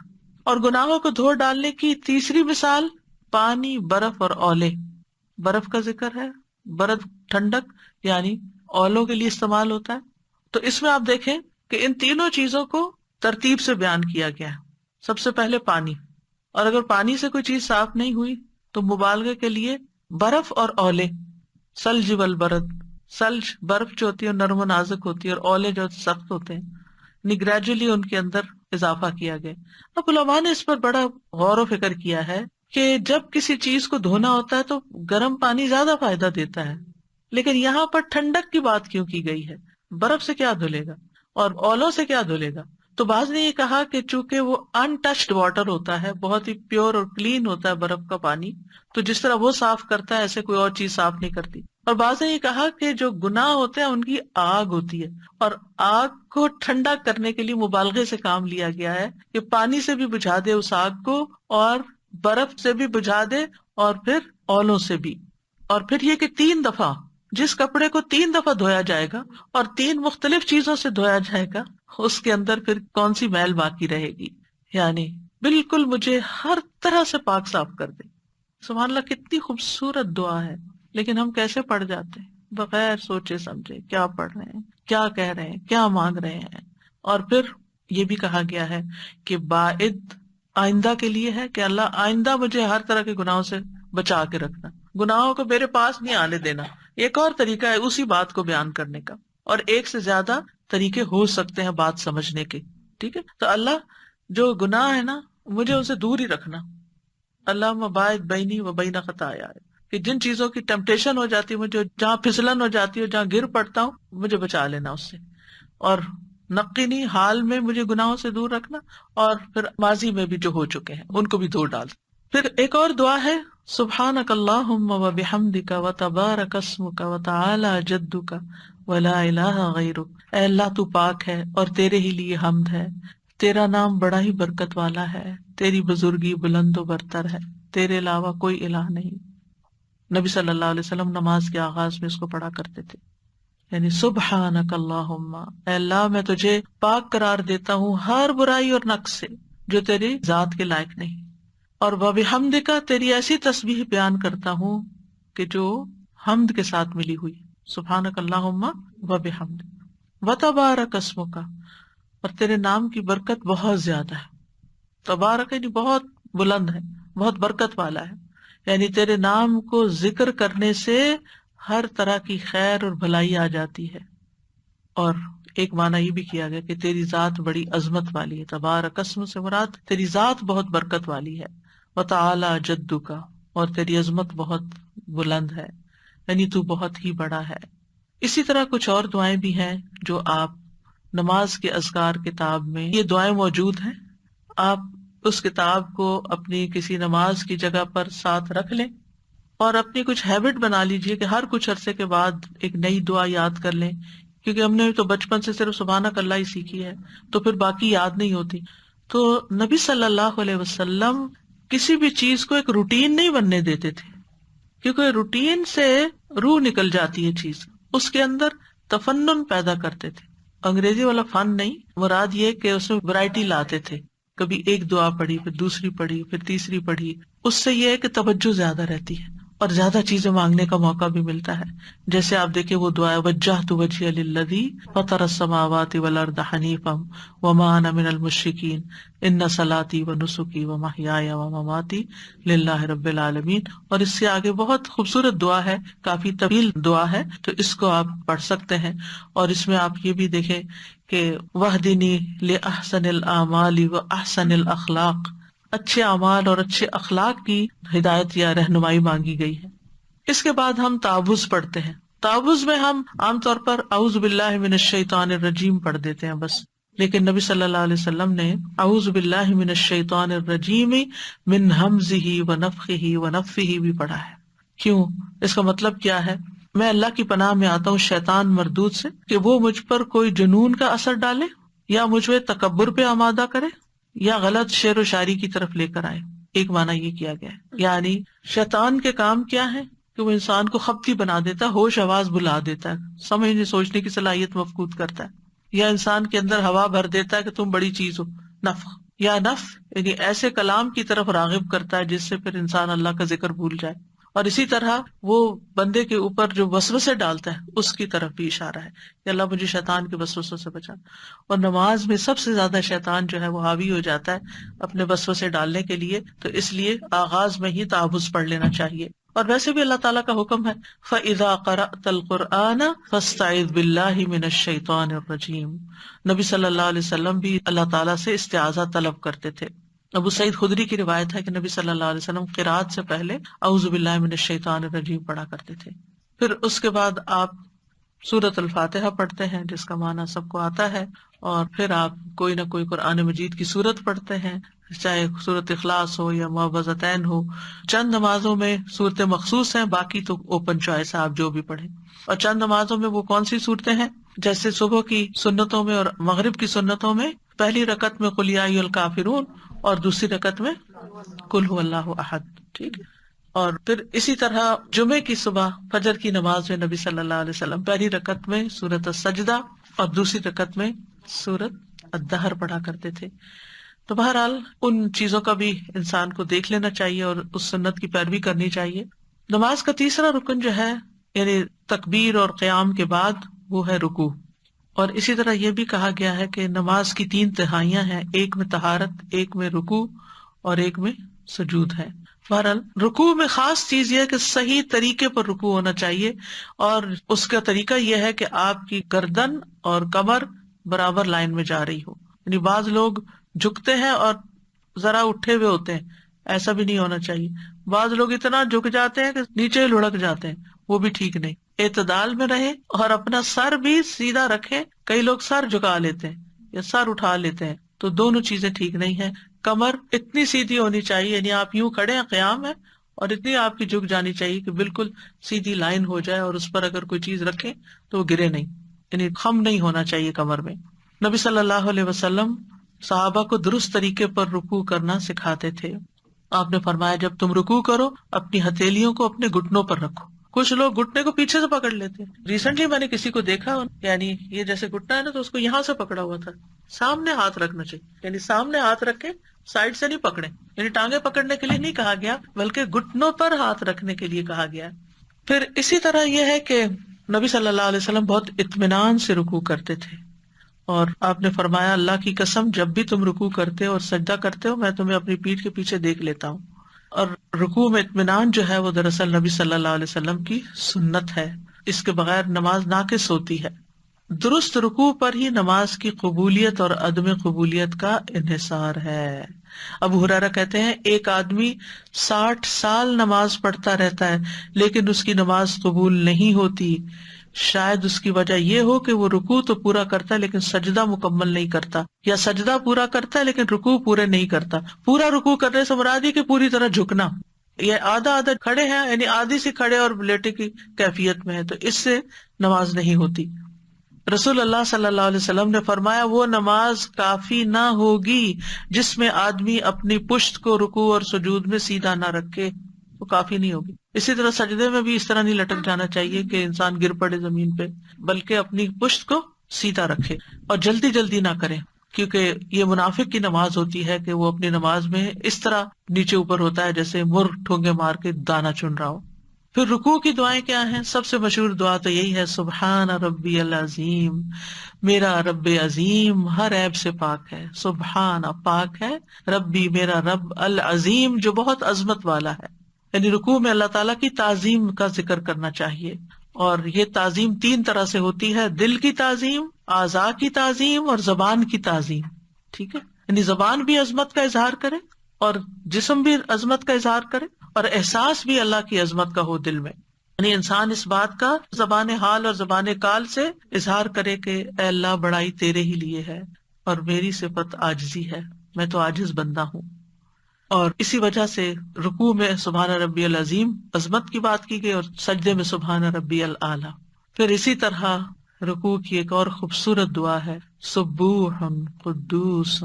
اور گناہوں کو دھو ڈالنے کی تیسری مثال پانی، برف اور اولے. برف کا ذکر ہے، برف ٹھنڈک یعنی اولوں کے لیے استعمال ہوتا ہے. تو اس میں آپ دیکھیں کہ ان تینوں چیزوں کو ترتیب سے بیان کیا گیا ہے. سب سے پہلے پانی، اور اگر پانی سے کوئی چیز صاف نہیں ہوئی تو مبالغے کے لیے برف اور اولے. سلج والبرد، سلج برف جو ہوتی ہے نرم و نازک ہوتی ہے، اور اولے جو سخت ہوتے ہیں، یعنی گریجولی ان کے اندر اضافہ کیا گیا. اب علماء نے اس پر بڑا غور و فکر کیا ہے کہ جب کسی چیز کو دھونا ہوتا ہے تو گرم پانی زیادہ فائدہ دیتا ہے، لیکن یہاں پر ٹھنڈک کی بات کیوں کی گئی ہے؟ برف سے کیا دھلے گا اور اولوں سے کیا دھلے گا؟ تو بعض نے یہ کہا کہ چونکہ وہ ان ٹچڈ واٹر ہوتا ہے، بہت ہی پیور اور کلین ہوتا ہے برف کا پانی، تو جس طرح وہ صاف کرتا ہے ایسے کوئی اور چیز صاف نہیں کرتی. اور بعض نے یہ کہا کہ جو گناہ ہوتے ہیں ان کی آگ ہوتی ہے، اور آگ کو ٹھنڈا کرنے کے لیے مبالغے سے کام لیا گیا ہے کہ پانی سے بھی بجھا دے اس آگ کو، اور برف سے بھی بجھا دے، اور پھر اولوں سے بھی. اور پھر یہ کہ 3 دفعہ، جس کپڑے کو 3 دفعہ دھویا جائے گا اور 3 مختلف چیزوں سے دھویا جائے گا، اس کے اندر پھر کون سی میل باقی رہے گی؟ یعنی بالکل مجھے ہر طرح سے پاک صاف کر دے. سبحان اللہ، کتنی خوبصورت دعا ہے، لیکن ہم کیسے پڑھ جاتے ہیں بغیر سوچے سمجھے کیا پڑھ رہے ہیں، کیا کہہ رہے ہیں، کیا مانگ رہے ہیں. اور پھر یہ بھی کہا گیا ہے کہ باعد آئندہ کے لیے ہے کہ اللہ آئندہ مجھے ہر طرح کے گناہوں سے بچا کے رکھنا، گناہوں کو میرے پاس نہیں آنے دینا. ایک اور طریقہ ہے اسی بات کو بیان کرنے کا، اور ایک سے زیادہ طریقے ہو سکتے ہیں بات سمجھنے کے. ٹھیک ہے، تو اللہ جو گناہ ہے نا مجھے اسے دور ہی رکھنا. اللہ باعد بینی و بین خطایا، کہ جن چیزوں کی ٹیمپٹیشن ہو جاتی ہے مجھے، جہاں پھسلن ہو جاتی ہے، جہاں گر پڑتا ہوں، مجھے بچا لینا اس سے. اور نقینی، حال میں مجھے گناہوں سے دور رکھنا، اور پھر ماضی میں بھی جو ہو چکے ہیں ان کو بھی دھو ڈال. پھر ایک اور دعا ہے سبحانک اللہم و بحمدک و تبارک اسمک و تعالی جدک و لا الہ غیرک. اے اللہ تو پاک ہے اور تیرے ہی لیے حمد ہے، تیرا نام بڑا ہی برکت والا ہے، تیری بزرگی بلند و برتر ہے، تیرے علاوہ کوئی الہ نہیں. نبی صلی اللہ علیہ وسلم نماز کے آغاز میں اس کو پڑھا کرتے تھے، یعنی سبحانک اللہم، اے اللہ میں تجھے پاک قرار دیتا ہوں ہر برائی اور نقص سے جو تیری ذات کے لائق نہیں، اور وبحمدک تیری ایسی تسبیح بیان کرتا ہوں کہ جو حمد کے ساتھ ملی ہوئی. سبحانک اللہم وبحمدک وتبارک اسمک، اور تیرے نام کی برکت بہت زیادہ ہے. تبارک یعنی بہت بلند ہے، بہت برکت والا ہے، یعنی تیرے نام کو ذکر کرنے سے ہر طرح کی خیر اور بھلائی آ جاتی ہے. اور ایک معنی یہ بھی کیا گیا کہ تیری ذات بڑی عظمت والی ہے، تبارک اسم سے مراد تیری ذات بہت برکت والی ہے، وتعالی جدک، اور تیری عظمت بہت بلند ہے، یعنی تو بہت ہی بڑا ہے۔ اسی طرح کچھ اور دعائیں بھی ہیں جو آپ نماز کے اذکار کتاب میں یہ دعائیں موجود ہیں، آپ اس کتاب کو اپنی کسی نماز کی جگہ پر ساتھ رکھ لیں اور اپنی کچھ ہیبٹ بنا لیجئے کہ ہر کچھ عرصے کے بعد ایک نئی دعا یاد کر لیں، کیونکہ ہم نے تو بچپن سے صرف سبحانک اللہ ہی سیکھی ہے تو پھر باقی یاد نہیں ہوتی۔ تو نبی صلی اللہ علیہ وسلم کسی بھی چیز کو ایک روٹین نہیں بننے دیتے تھے، کیونکہ روٹین سے روح نکل جاتی ہے چیز، اس کے اندر تفنن پیدا کرتے تھے۔ انگریزی والا فن نہیں، مراد یہ کہ اس میں ورائٹی لاتے تھے، کبھی ایک دعا پڑھی، پھر دوسری پڑھی، پھر تیسری پڑھی، اس سے یہ ہے کہ توجہ زیادہ رہتی ہے اور زیادہ چیزیں مانگنے کا موقع بھی ملتا ہے۔ جیسے آپ دیکھیں وہ دعا وجہت وجہی للذی فطر السماوات والارض حنیفا وما انا من المشرکین ان صلاتی ونسکی ومحیای ومماتی للہ رب العالمین، اور اس سے آگے بہت خوبصورت دعا ہے، کافی طویل دعا ہے، تو اس کو آپ پڑھ سکتے ہیں۔ اور اس میں آپ یہ بھی دیکھیں کہ وَاہْدِنِی لِأَحْسَنِ الْأَعْمَالِ وَأَحْسَنِ الْأَخْلَاقِ، اچھے اعمال اور اچھے اخلاق کی ہدایت یا رہنمائی مانگی گئی ہے۔ اس کے بعد ہم تعوذ پڑھتے ہیں۔ تعوذ میں ہم عام طور پر اعوذ باللہ من الشیطان الرجیم پڑھ دیتے ہیں بس، لیکن نبی صلی اللہ علیہ وسلم نے اعوذ باللہ من الشیطان الرجیم من ہمزہ ونفخہ ونفثہ بھی پڑھا ہے۔ کیوں؟ اس کا مطلب کیا ہے؟ میں اللہ کی پناہ میں آتا ہوں شیطان مردود سے کہ وہ مجھ پر کوئی جنون کا اثر ڈالے، یا مجھے تکبر پہ آمادہ کرے، یا غلط شعر و شاعری کی طرف لے کر آئے۔ ایک معنی یہ کیا گیا ہے، یعنی شیطان کے کام کیا ہے کہ وہ انسان کو خبتی بنا دیتا ہے، ہوش آواز بلا دیتا ہے، سمجھنے سوچنے کی صلاحیت مفقود کرتا ہے، یا انسان کے اندر ہوا بھر دیتا ہے کہ تم بڑی چیز ہو، نفخ یا نفخ یعنی ایسے کلام کی طرف راغب کرتا ہے جس سے پھر انسان اللہ کا ذکر بھول جائے۔ اور اسی طرح وہ بندے کے اوپر جو وسوسے ڈالتا ہے اس کی طرف بھی اشارہ ہے کہ اللہ مجھے شیطان کے وسوسوں سے بچا۔ اور نماز میں سب سے زیادہ شیطان جو ہے وہ حاوی ہو جاتا ہے اپنے وسوسے ڈالنے کے لیے، تو اس لیے آغاز میں ہی تعوذ پڑھ لینا چاہیے۔ اور ویسے بھی اللہ تعالیٰ کا حکم ہے فَإِذَا قَرَأْتَ الْقُرْآنَ فَاسْتَعِذْ بِاللَّهِ مِنَ الشَّيْطَانِ الرَّجِيمِ، نبی صلی اللہ علیہ وسلم بھی اللہ تعالیٰ سے استعاذہ طلب کرتے تھے۔ ابو سعید خدری کی روایت ہے کہ نبی صلی اللہ علیہ وسلم قرات سے پہلے اعوذ باللہ من الشیطان الرجیم پڑھا کرتے تھے۔ پھر اس کے بعد آپ سورۃ الفاتحہ پڑھتے ہیں جس کا معنی سب کو آتا ہے، اور پھر آپ کوئی نہ کوئی قرآن مجید کی سورت پڑھتے ہیں، چاہے سورۃ اخلاص ہو یا معوذتین ہو۔ چند نمازوں میں صورتیں مخصوص ہیں، باقی تو اوپن چوائس ہے، آپ جو بھی پڑھیں۔ اور چند نمازوں میں وہ کون سی صورتیں ہیں، جیسے صبح کی سنتوں میں اور مغرب کی سنتوں میں پہلی رکعت میں قل یا ایھا الکافرون اور دوسری رکعت میں قل ھو اللہ احد، ٹھیک ہے۔ اور پھر اسی طرح جمعے کی صبح فجر کی نماز میں نبی صلی اللہ علیہ وسلم پہلی رکعت میں سورۃ السجدہ اور دوسری رکعت میں سورۃ الدہر پڑھا کرتے تھے۔ تو بہرحال ان چیزوں کا بھی انسان کو دیکھ لینا چاہیے اور اس سنت کی پیروی کرنی چاہیے۔ نماز کا تیسرا رکن جو ہے یعنی تکبیر اور قیام کے بعد وہ ہے رکوع، اور اسی طرح یہ بھی کہا گیا ہے کہ نماز کی 3 تہائیاں ہیں، ایک میں طہارت، ایک میں رکوع اور ایک میں سجود ہے۔ بہرحال رکوع میں خاص چیز یہ ہے کہ صحیح طریقے پر رکوع ہونا چاہیے، اور اس کا طریقہ یہ ہے کہ آپ کی گردن اور کمر برابر لائن میں جا رہی ہو، یعنی بعض لوگ جھکتے ہیں اور ذرا اٹھے ہوئے ہوتے ہیں، ایسا بھی نہیں ہونا چاہیے۔ بعض لوگ اتنا جھک جاتے ہیں کہ نیچے لڑک جاتے ہیں، وہ بھی ٹھیک نہیں۔ اعتدال میں رہے اور اپنا سر بھی سیدھا رکھے۔ کئی لوگ سر جھکا لیتے ہیں یا سر اٹھا لیتے ہیں، تو دونوں چیزیں ٹھیک نہیں ہیں۔ کمر اتنی سیدھی ہونی چاہیے، یعنی آپ یوں کھڑے ہیں قیام ہے اور اتنی آپ کی جھک جانی چاہیے کہ بالکل سیدھی لائن ہو جائے، اور اس پر اگر کوئی چیز رکھے تو وہ گرے نہیں، یعنی خم نہیں ہونا چاہیے کمر میں۔ نبی صلی اللہ علیہ وسلم صحابہ کو درست طریقے پر رکوع کرنا سکھاتے تھے۔ آپ نے فرمایا جب تم رکوع کرو اپنی ہتھیلیوں کو اپنے گھٹنوں پر رکھو۔ کچھ لوگ گھٹنے کو پیچھے سے پکڑ لیتے ہیں۔ ریسنٹلی میں نے کسی کو دیکھا، یعنی یہ جیسے گھٹنا ہے نا تو اس کو یہاں سے پکڑا ہوا تھا۔ سامنے ہاتھ رکھنا چاہیے، یعنی سامنے ہاتھ رکھے، سائڈ سے نہیں پکڑے، یعنی ٹانگیں پکڑنے کے لیے نہیں کہا گیا بلکہ گھٹنوں پر ہاتھ رکھنے کے لیے کہا گیا۔ پھر اسی طرح یہ ہے کہ نبی صلی اللہ علیہ وسلم بہت اطمینان سے رکوع کرتے تھے، اور آپ نے فرمایا اللہ کی قسم جب بھی تم رکوع کرتے ہو اور سجدہ کرتے ہو میں تمہیں اپنی پیٹھ کے پیچھے دیکھ لیتا ہوں۔ اور رکوع میں اطمینان جو ہے وہ دراصل نبی صلی اللہ علیہ وسلم کی سنت ہے، اس کے بغیر نماز ناقص ہوتی ہے۔ درست رکوع پر ہی نماز کی قبولیت اور عدم قبولیت کا انحصار ہے۔ ابو ہریرہ کہتے ہیں ایک آدمی 60 سال نماز پڑھتا رہتا ہے لیکن اس کی نماز قبول نہیں ہوتی، شاید اس کی وجہ یہ ہو کہ وہ رکوع تو پورا کرتا ہے لیکن سجدہ مکمل نہیں کرتا، یا سجدہ پورا کرتا ہے لیکن رکوع پورے نہیں کرتا۔ پورا رکوع کرنے سے مراد یہ کہ پوری طرح جھکنا، یہ آدھا کھڑے ہیں یعنی آدھی سی کھڑے اور لیٹے کی کیفیت میں ہے، تو اس سے نماز نہیں ہوتی۔ رسول اللہ صلی اللہ علیہ وسلم نے فرمایا وہ نماز کافی نہ ہوگی جس میں آدمی اپنی پشت کو رکوع اور سجود میں سیدھا نہ رکھے، وہ کافی نہیں ہوگی۔ اسی طرح سجدے میں بھی اس طرح نہیں لٹک جانا چاہیے کہ انسان گر پڑے زمین پہ، بلکہ اپنی پشت کو سیدھا رکھے اور جلدی جلدی نہ کرے، کیونکہ یہ منافق کی نماز ہوتی ہے کہ وہ اپنی نماز میں اس طرح نیچے اوپر ہوتا ہے جیسے مر ٹھونگے مار کے دانا چن رہا ہو۔ پھر رکوع کی دعائیں کیا ہیں؟ سب سے مشہور دعا تو یہی ہے سبحان ربی العظیم، میرا رب عظیم ہر عیب سے پاک ہے، سبحان پاک ہے، ربی میرا رب، العظیم جو بہت عظمت والا ہے۔ یعنی رکوع میں اللہ تعالیٰ کی تعظیم کا ذکر کرنا چاہیے، اور یہ تعظیم 3 طرح سے ہوتی ہے، دل کی تعظیم، اعضاء کی تعظیم اور زبان کی تعظیم، ٹھیک ہے؟ یعنی زبان بھی عظمت کا اظہار کرے اور جسم بھی عظمت کا اظہار کرے اور احساس بھی اللہ کی عظمت کا ہو دل میں، یعنی انسان اس بات کا زبان حال اور زبان کال سے اظہار کرے کہ اے اللہ بڑائی تیرے ہی لیے ہے اور میری صفت عاجزی ہے، میں تو عاجز بندہ ہوں۔ اور اسی وجہ سے رکوع میں سبحان ربی العظیم عظمت کی بات کی گئی اور سجدے میں سبحان ربی الاعلی۔ پھر اسی طرح رکوع کی ایک اور خوبصورت دعا ہے سبوح قدوس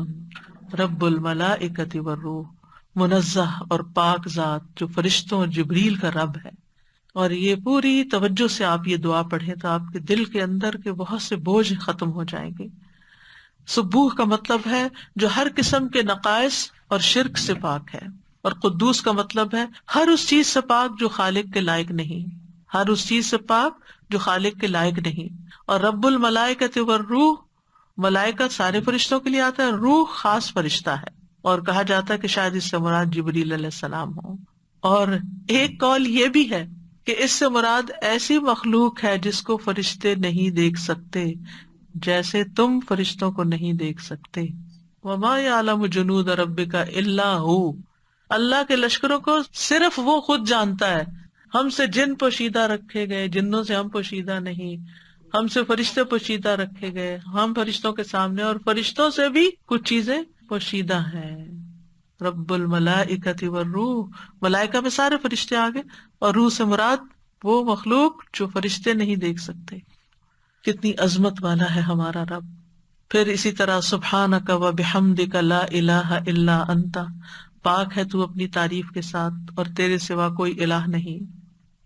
رب الملائکۃ والروح، منزہ اور پاک ذات جو فرشتوں اور جبریل کا رب ہے۔ اور یہ پوری توجہ سے آپ یہ دعا پڑھیں تو آپ کے دل کے اندر کے بہت سے بوجھ ختم ہو جائیں گے۔ سبوح کا مطلب ہے جو ہر قسم کے نقائص اور شرک سے پاک ہے، اور قدوس کا مطلب ہے ہر اس چیز سے پاک جو خالق کے لائق نہیں، ہر اس چیز سے پاک جو خالق کے لائق نہیں۔ اور رب الملائکۃ والروح، ملائکہ سارے فرشتوں کے لیے آتا ہے، روح خاص فرشتہ ہے، اور کہا جاتا ہے کہ شاید اس سے مراد جبریل علیہ السلام ہو۔ اور ایک قول یہ بھی ہے کہ اس سے مراد ایسی مخلوق ہے جس کو فرشتے نہیں دیکھ سکتے، جیسے تم فرشتوں کو نہیں دیکھ سکتے۔ وما یعلم جنود ربک الا ہو، اللہ کے لشکروں کو صرف وہ خود جانتا ہے۔ ہم سے جن پوشیدہ رکھے گئے، جنوں سے ہم پوشیدہ نہیں، ہم سے فرشتے پوشیدہ رکھے گئے، ہم فرشتوں کے سامنے، اور فرشتوں سے بھی کچھ چیزیں پوشیدہ ہیں۔ رب الملائکۃ والروح، ملائکہ میں سارے فرشتے آگے، اور روح سے مراد وہ مخلوق جو فرشتے نہیں دیکھ سکتے۔ کتنی عظمت والا ہے ہمارا رب۔ پھر اسی طرح سبحانک و بحمدک لا الہ الا انت، پاک ہے تو اپنی تعریف کے ساتھ اور تیرے سوا کوئی الہ نہیں۔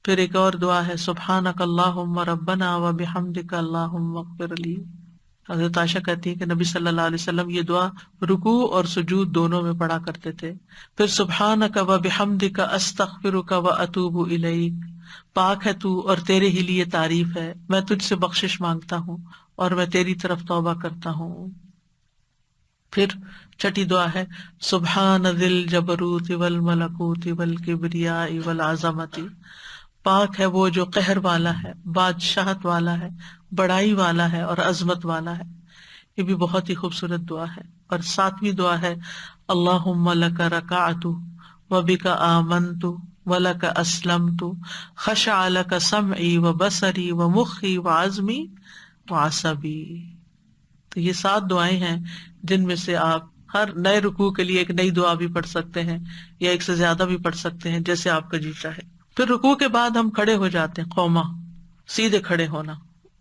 پھر ایک اور دعا ہے سبحانک اللہم ربنا و بحمدک اللہم اغفر لی۔ حضرت عائشہ کہتی ہے کہ نبی صلی اللہ علیہ وسلم یہ دعا رکوع اور سجود دونوں میں پڑھا کرتے تھے۔ پھر سبحانک و بحمدک استغفرک و اتوب الیک، پاک ہے تو اور تیرے ہی لیے تعریف ہے، میں تجھ سے بخشش مانگتا ہوں اور میں تیری طرف توبہ کرتا ہوں۔ پھر چھٹی دعا ہے سبحان ذی الجبروت والملکوت والکبریاء والعظمت، پاک ہے وہ جو قہر والا ہے، بادشاہت والا ہے، بڑائی والا ہے اور عظمت والا ہے۔ یہ بھی بہت ہی خوبصورت دعا ہے۔ اور 7ویں دعا ہے اللہم لک رکعت وبک آمنت ولک اسلمت خشع لک سمعی وبصری ومخی وعظمی وعصبی۔ تو یہ 7 دعائیں ہیں جن میں سے آپ ہر نئے رکوع کے لیے ایک نئی دعا بھی پڑھ سکتے ہیں یا ایک سے زیادہ بھی پڑھ سکتے ہیں، جیسے آپ کا جی چاہے۔ پھر رکوع کے بعد ہم کھڑے ہو جاتے ہیں، قومہ، سیدھے کھڑے ہونا۔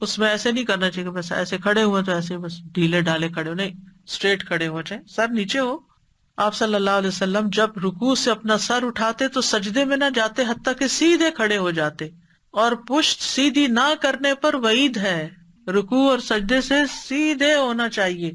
اس میں ایسے نہیں کرنا چاہیے کہ بس ایسے کھڑے ہوئے تو ایسے بس ڈھیلے ڈالے کھڑے ہو، نہیں، اسٹریٹ کھڑے ہو جائیں، سر نیچے ہو۔ آپ صلی اللہ علیہ وسلم جب رکوع سے اپنا سر اٹھاتے تو سجدے میں نہ جاتے حتیٰ کہ سیدھے کھڑے ہو جاتے، اور پشت سیدھی نہ کرنے پر وعید ہے۔ رکوع اور سجدے سے سیدھے ہونا چاہیے۔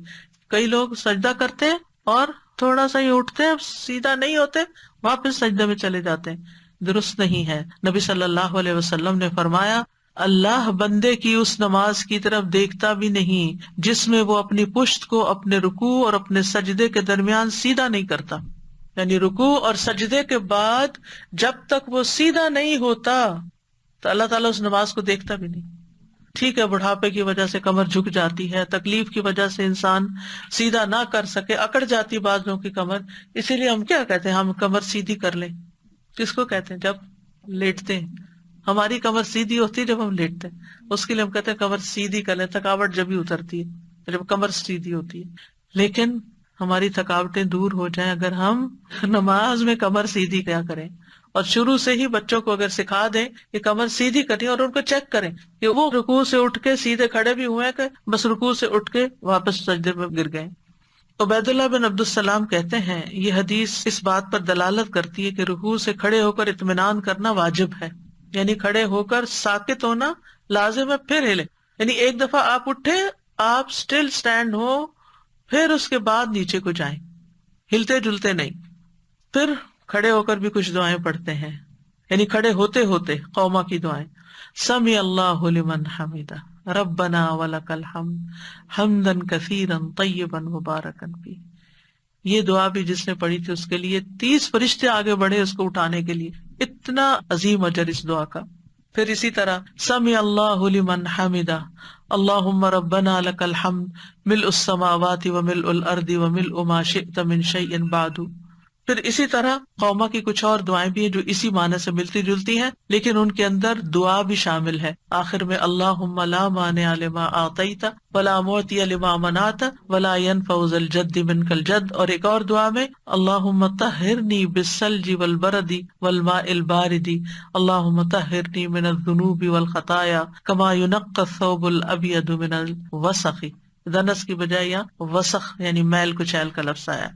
کئی لوگ سجدہ کرتے ہیں اور تھوڑا سا ہی اٹھتے ہیں، سیدھا نہیں ہوتے، واپس سجدے میں چلے جاتے ہیں، درست نہیں ہے۔ نبی صلی اللہ علیہ وسلم نے فرمایا اللہ بندے کی اس نماز کی طرف دیکھتا بھی نہیں جس میں وہ اپنی پشت کو اپنے رکوع اور اپنے سجدے کے درمیان سیدھا نہیں کرتا، یعنی رکوع اور سجدے کے بعد جب تک وہ سیدھا نہیں ہوتا تو اللہ تعالیٰ اس نماز کو دیکھتا بھی نہیں۔ ٹھیک ہے بڑھاپے کی وجہ سے کمر جھک جاتی ہے، تکلیف کی وجہ سے انسان سیدھا نہ کر سکے، اکڑ جاتی بعض لوگوں کی کمر، اسی لیے ہم کیا کہتے ہیں، ہم کمر سیدھی کر لیں. کس کو کہتے ہیں؟ جب لیٹتے ہیں ہماری کمر سیدھی ہوتی ہے جب ہم لیٹتے ہیں، اس کے لیے ہم کہتے ہیں کمر سیدھی کر لیں. تھکاوٹ جب ہی اترتی ہے جب کمر سیدھی ہوتی ہے. لیکن ہماری تھکاوٹیں دور ہو جائیں اگر ہم نماز میں کمر سیدھی کیا کریں، اور شروع سے ہی بچوں کو اگر سکھا دیں کہ کمر سیدھی کریں اور ان کو چیک کریں کہ وہ رکوع سے اٹھ کے سیدھے کھڑے بھی ہوئے کہ بس رکوع سے اٹھ کے واپس سجدے میں گر گئے. عبید اللہ بن عبد السلام کہتے ہیں یہ حدیث اس بات پر دلالت کرتی ہے کہ رکوع سے کھڑے ہو کر اطمینان کرنا واجب ہے، یعنی کھڑے ہو کر ساکت ہونا لازم ہے، پھر ہلے. یعنی ایک دفعہ آپ اٹھے، آپ اسٹل اسٹینڈ ہو، پھر اس کے بعد نیچے کو جائیں، ہلتے جلتے نہیں. پھر کھڑے ہو کر بھی کچھ دعائیں پڑھتے ہیں، یعنی کھڑے ہوتے ہوتے قوما کی دعائیں. سمع اللہ لمن حمدہ ربنا ولک الحمد حمدا کثیرا طیبا مبارکا فیہ. یہ دعا بھی جس نے پڑھی تھی اس کے لیے 30 فرشتے آگے بڑھے اس کو اٹھانے کے لیے. اتنا عظیم اجر اس دعا کا. پھر اسی طرح سمع اللہ لمن حمدہ اللہم ربنا لک الحمد ملء السماوات وملء الارض وملء ما شئت من شیء بعد. پھر اسی طرح قوما کی کچھ اور دعائیں بھی ہیں جو اسی معنی سے ملتی جلتی ہیں، لیکن ان کے اندر دعا بھی شامل ہے. آخر میں اللہم لا مانع لما اعطیت ولا معطی لما منعت ولا ينفع ذا الجد منک الجد. اور ایک اور دعا میں اللہم طہرنی بالثلج والبرد والماء البارد اللہم طہرنی من الذنوب والخطایا کما ينقى الثوب الابيض من الوسخ. دنس کی بجائے یہاں وسخ یعنی میل کچیل کا لفظ آیا.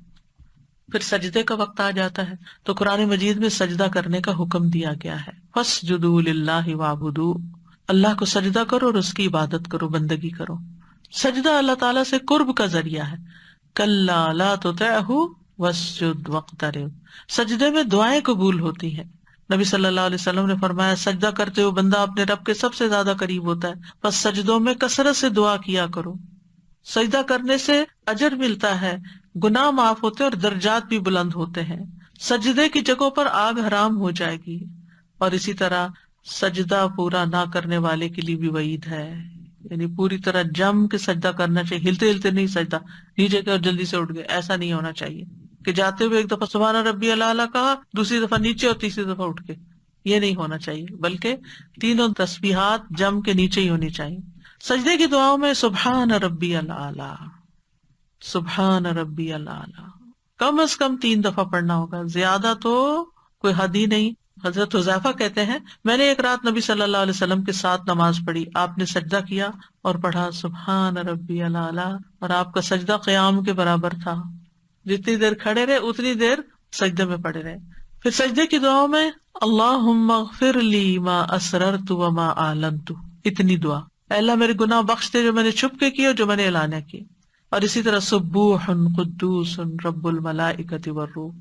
پھر سجدے کا وقت آ جاتا ہے تو قرآن مجید میں سجدہ کرنے کا حکم دیا گیا ہے. فاسجدوا للہ واعبدوا، اللہ کو سجدہ کرو اور اس کی عبادت کرو، بندگی کرو. سجدہ اللہ تعالیٰ سے قرب کا ذریعہ ہے. کلا لا تطعہ واسجد واقترب. سجدے میں دعائیں قبول ہوتی ہیں. نبی صلی اللہ علیہ وسلم نے فرمایا سجدہ کرتے ہوئے بندہ اپنے رب کے سب سے زیادہ قریب ہوتا ہے، بس سجدوں میں کثرت سے دعا کیا کرو. سجدہ کرنے سے اجر ملتا ہے، گناہ معاف ہوتے اور درجات بھی بلند ہوتے ہیں. سجدے کی جگہوں پر آگ حرام ہو جائے گی. اور اسی طرح سجدہ پورا نہ کرنے والے کے لیے بھی وعید ہے، یعنی پوری طرح جم کے سجدہ کرنا چاہیے. ہلتے ہلتے نہیں سجدہ، نیچے کے اور جلدی سے اٹھ گئے، ایسا نہیں ہونا چاہیے کہ جاتے ہوئے ایک دفعہ سبحان ربی الاعلیٰ کہا، دوسری دفعہ نیچے اور تیسری دفعہ اٹھ کے. یہ نہیں ہونا چاہیے، بلکہ تینوں تسبیحات جم کے نیچے ہی ہونی چاہیے. سجدے کی دعاؤں میں سبحان ربی الاعلیٰ، سبحان ربی الاعلیٰ کم از کم 3 دفعہ پڑھنا ہوگا، زیادہ تو کوئی حد ہی نہیں. حضرت حذیفہ کہتے ہیں میں نے ایک رات نبی صلی اللہ علیہ وسلم کے ساتھ نماز پڑھی، آپ نے سجدہ کیا اور پڑھا سبحان ربی الاعلیٰ، اور آپ کا سجدہ قیام کے برابر تھا. جتنی دیر کھڑے رہے اتنی دیر سجدے میں پڑے رہے. پھر سجدے کی دعاؤں میں اللہم اغفر لی ما اسررت وما اعلنت، اتنی دعا، اے اللہ میرے گناہ بخش دے جو میں نے چھپ کے کیے اور جو میں نے اعلانیہ کیے. اور اسی طرح سبوح قدوس رب الملائکۃ والروح.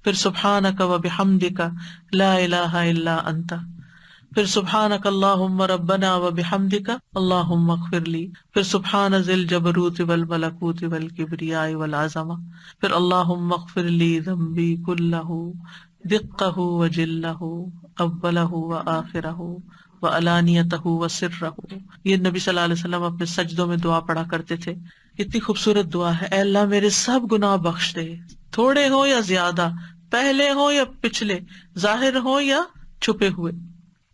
پھر سبحانک وبحمدک لا الہ الا انت. پھر سبحانک اللہم ربنا وبحمدک اللہم اغفر لی. پھر سبحان ذی الجبروت والملکوت والکبریاء والعظمہ. پھر اللہم اغفر لی ذنبی کلہ دقہ وجلہ اولہ وآخرہ وعلانیتہ وسرہ. یہ نبی صلی اللہ علیہ وسلم اپنے سجدوں میں دعا پڑھا کرتے تھے. اتنی خوبصورت دعا ہے، اے اللہ میرے سب گناہ بخش دے، تھوڑے ہوں یا زیادہ، پہلے ہوں یا پچھلے، ظاہر ہوں یا چھپے ہوئے.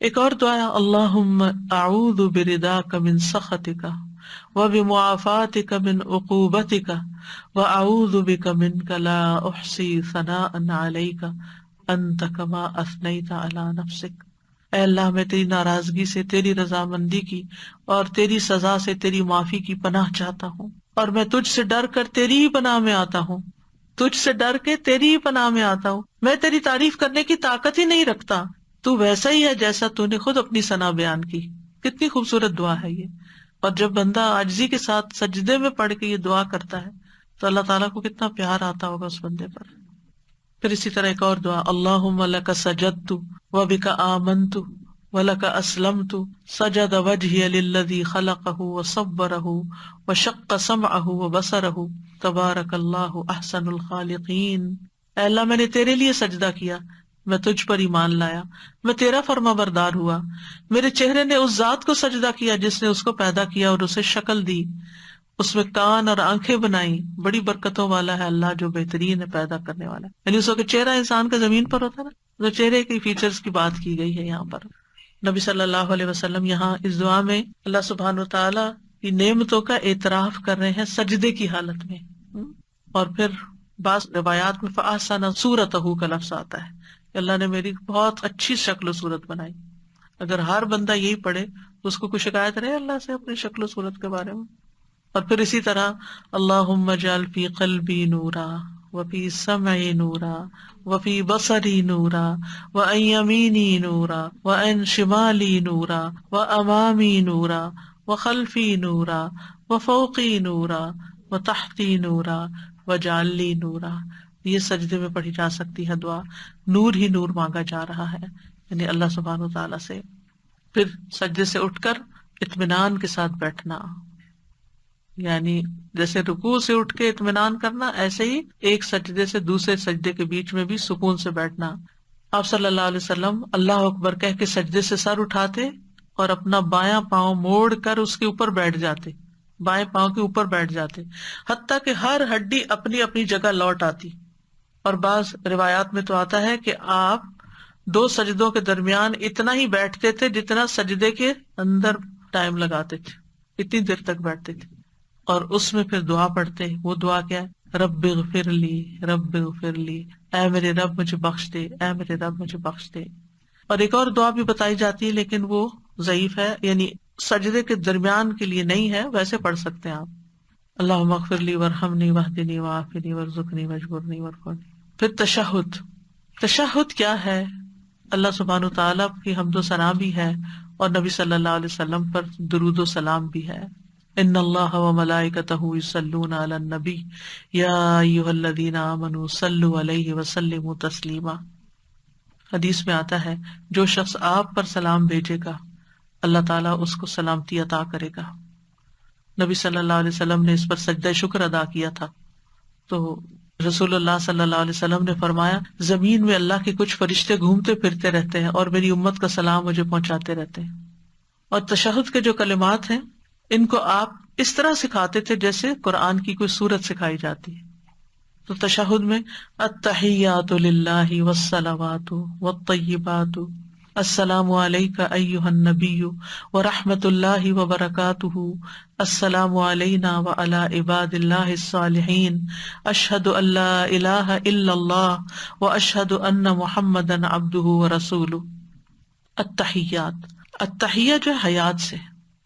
ایک اور دعا ہے اللہم اعوذ برضاک من سخطک وبمعافاتک من عقوبتک واعوذ بک منک لا احصی ثناء علیک انت کما اثنیت علی نفسک. اے اللہ میں تیری ناراضگی سے، تیری رضامندی کی اور تیری سزا سے تیری معافی کی پناہ چاہتا ہوں، اور میں تجھ سے ڈر کر تیری ہی پناہ میں آتا ہوں، تجھ سے ڈر کے تیری ہی پناہ میں آتا ہوں. میں تیری تعریف کرنے کی طاقت ہی نہیں رکھتا، تو ویسا ہی ہے جیسا تو نے خود اپنی ثنا بیان کی. کتنی خوبصورت دعا ہے یہ. اور جب بندہ عاجزی کے ساتھ سجدے میں پڑھ کے یہ دعا کرتا ہے تو اللہ تعالیٰ کو کتنا پیار آتا ہوگا اس بندے پر. پھر اسی طرح ایک اور دعا اللہم لک سجدت وبک آمنت وَلَكَ أَسْلَمْتُ سَجَدَ وَجْهِيَ لِلَّذِي خَلَقَهُ وَصَبَّرَهُ وَشَقَّ سَمْعَهُ وَبَصَرَهُ تَبَارَكَ اللَّهُ أَحْسَنُ الْخَالِقِينَ. اے اللہ میں نے تیرے لیے سجدہ کیا، میں تجھ پر ایمان لایا، میں تیرا فرما بردار ہوا، میرے چہرے نے اس ذات کو سجدہ کیا جس نے اس کو پیدا کیا اور اسے شکل دی، اس میں کان اور آنکھیں بنائی، بڑی برکتوں والا ہے اللہ جو بہترین ہے پیدا کرنے والا ہے. یعنی اس وقت چہرہ انسان کا زمین پر ہوتا ہے نا، تو چہرے کی فیچرز کی بات کی گئی ہے یہاں پر. نبی صلی اللہ علیہ وسلم یہاں اس دعا میں اللہ سبحانہ وتعالیٰ کی نعمتوں کا اعتراف کر رہے ہیں سجدے کی حالت میں. اور پھر بعض روایات میں فَأَحْسَنَ صُورَتَهُ کا لفظ آتا ہے کہ اللہ نے میری بہت اچھی شکل و صورت بنائی. اگر ہر بندہ یہی پڑھے تو اس کو کوئی شکایت رہے اللہ سے اپنی شکل و صورت کے بارے میں. اور پھر اسی طرح اللہم اجعل فی قلبی نورا وفی سمعی نورا وفی بصری نورا وعن یمینی نورا وعن شمالی نورا وامامی نورا وخلفی نورا وفوقی نورا وتحتی نورا وجعل لی نورا. یہ سجدے میں پڑھی جا سکتی ہے دعا. نور ہی نور مانگا جا رہا ہے یعنی اللہ سبحانہ وتعالیٰ سے. پھر سجدے سے اٹھ کر اطمینان کے ساتھ بیٹھنا، یعنی جیسے رکوع سے اٹھ کے اطمینان کرنا، ایسے ہی ایک سجدے سے دوسرے سجدے کے بیچ میں بھی سکون سے بیٹھنا. آپ صلی اللہ علیہ وسلم اللہ اکبر کہہ کے سجدے سے سر اٹھاتے اور اپنا بایاں پاؤں موڑ کر اس کے اوپر بیٹھ جاتے، بائیں پاؤں کے اوپر بیٹھ جاتے، حتیٰ کہ ہر ہڈی اپنی اپنی جگہ لوٹ آتی. اور بعض روایات میں تو آتا ہے کہ آپ 2 سجدوں کے درمیان اتنا ہی بیٹھتے تھے جتنا سجدے کے اندر ٹائم لگاتے تھے، اتنی دیر تک بیٹھتے تھے. اور اس میں پھر دعا پڑھتے. وہ دعا کیا ہے؟ رب اغفر لی، رب اغفر لی، اے میرے رب مجھے بخش دے، اے میرے رب مجھے بخش دے. اور ایک اور دعا بھی بتائی جاتی ہے لیکن وہ ضعیف ہے، یعنی سجدے کے درمیان کے لیے نہیں ہے، ویسے پڑھ سکتے ہیں آپ. اللہم اغفر لی وارحمنی واہدنی وعافنی وارزقنی واجبرنی وارفعنی. پھر تشہد. تشہد کیا ہے؟ اللہ سبحانہ تعالیٰ کی حمد و ثنا بھی ہے اور نبی صلی اللہ علیہ وسلم پر درود و سلام بھی ہے. ان اللہ وملائکتہ یصلون علی النبی یا ایھا الذین آمنوا صلوا علیہ وسلموا تسلیما. حدیث میں آتا ہے جو شخص آپ پر سلام بھیجے گا اللہ تعالیٰ اس کو سلامتی عطا کرے گا. نبی صلی اللہ علیہ وسلم نے اس پر سجدہ شکر ادا کیا تھا تو رسول اللہ صلی اللہ علیہ وسلم نے فرمایا زمین میں اللہ کے کچھ فرشتے گھومتے پھرتے رہتے ہیں اور میری امت کا سلام مجھے پہنچاتے رہتے ہیں. اور تشہد کے جو کلمات ہیں ان کو آپ اس طرح سکھاتے تھے جیسے قرآن کی کوئی سورت سکھائی جاتی ہے. تو تشہد میں التحیات للہ والصلوات والطیبات السلام علیک ایھا النبی ورحمۃ اللہ وبرکاتہ السلام علینا وعلی عباد اللہ الصالحین اشہد ان لا الہ الا اللہ واشہد ان محمدا عبدہ ورسولہ. التحیات، التحیہ جو حیات سے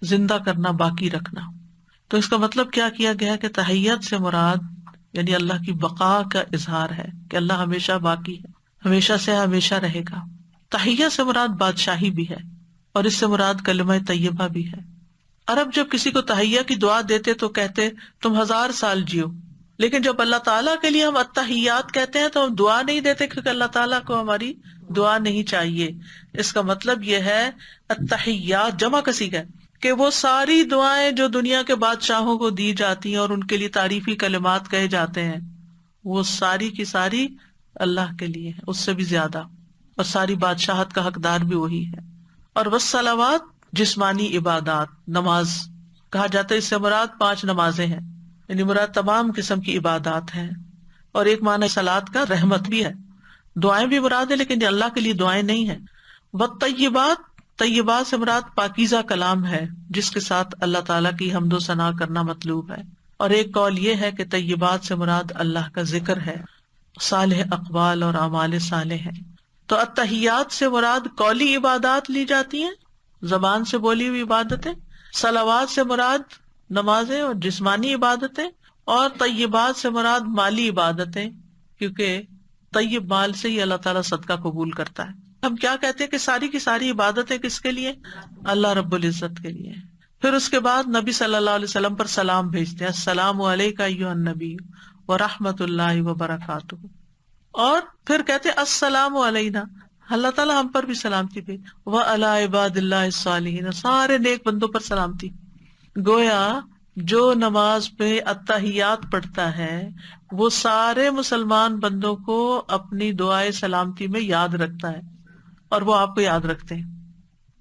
زندہ کرنا، باقی رکھنا. تو اس کا مطلب کیا کیا گیا کہ تحیات سے مراد یعنی اللہ کی بقا کا اظہار ہے کہ اللہ ہمیشہ باقی ہے، ہمیشہ سے ہمیشہ رہے گا. تحیہ سے مراد بادشاہی بھی ہے اور اس سے مراد کلمہ طیبہ بھی ہے. عرب جب کسی کو تحیہ کی دعا دیتے تو کہتے تم 1000 سال جیو، لیکن جب اللہ تعالیٰ کے لیے ہم التحیات کہتے ہیں تو ہم دعا نہیں دیتے کیونکہ اللہ تعالیٰ کو ہماری دعا نہیں چاہیے. اس کا مطلب یہ ہے التحیات جمع کسی کا کہ وہ ساری دعائیں جو دنیا کے بادشاہوں کو دی جاتی ہیں اور ان کے لیے تعریفی کلمات کہے جاتے ہیں وہ ساری کی ساری اللہ کے لیے ہے، اس سے بھی زیادہ، اور ساری بادشاہت کا حقدار بھی وہی ہے. اور والصلوات جسمانی عبادات، نماز کہا جاتا ہے، اس سے مراد 5 نمازیں ہیں، یعنی مراد تمام قسم کی عبادات ہیں. اور ایک معنی صلاۃ کا رحمت بھی ہے، دعائیں بھی مراد ہے لیکن اللہ کے لیے دعائیں نہیں ہیں. والطیبات، طیبات سے مراد پاکیزہ کلام ہے جس کے ساتھ اللہ تعالیٰ کی حمد و ثنا کرنا مطلوب ہے. اور ایک قول یہ ہے کہ طیبات سے مراد اللہ کا ذکر ہے، صالح اقوال اور اعمال صالح ہیں. تو التحیات سے مراد قولی عبادات لی جاتی ہیں، زبان سے بولی ہوئی عبادتیں. صلوات سے مراد نمازیں اور جسمانی عبادتیں. اور طیبات سے مراد مالی عبادتیں، کیونکہ طیب مال سے ہی اللہ تعالیٰ صدقہ قبول کرتا ہے. ہم کیا کہتے ہیں کہ ساری کی ساری عبادتیں کس کے لیے؟ اللہ رب العزت کے لیے. پھر اس کے بعد نبی صلی اللہ علیہ وسلم پر سلام بھیجتے ہیں، السلام علیک ایھا النبی ورحمۃ اللہ وبرکاتہ. اور پھر کہتے ہیں السلام علینا، اللہ تعالیٰ ہم پر بھی سلامتی بھیج، وعلی عباد اللہ الصالحین، سارے نیک بندوں پر سلامتی. گویا جو نماز میں التحیات پڑھتا ہے وہ سارے مسلمان بندوں کو اپنی دعائے سلامتی میں یاد رکھتا ہے اور وہ آپ کو یاد رکھتے ہیں.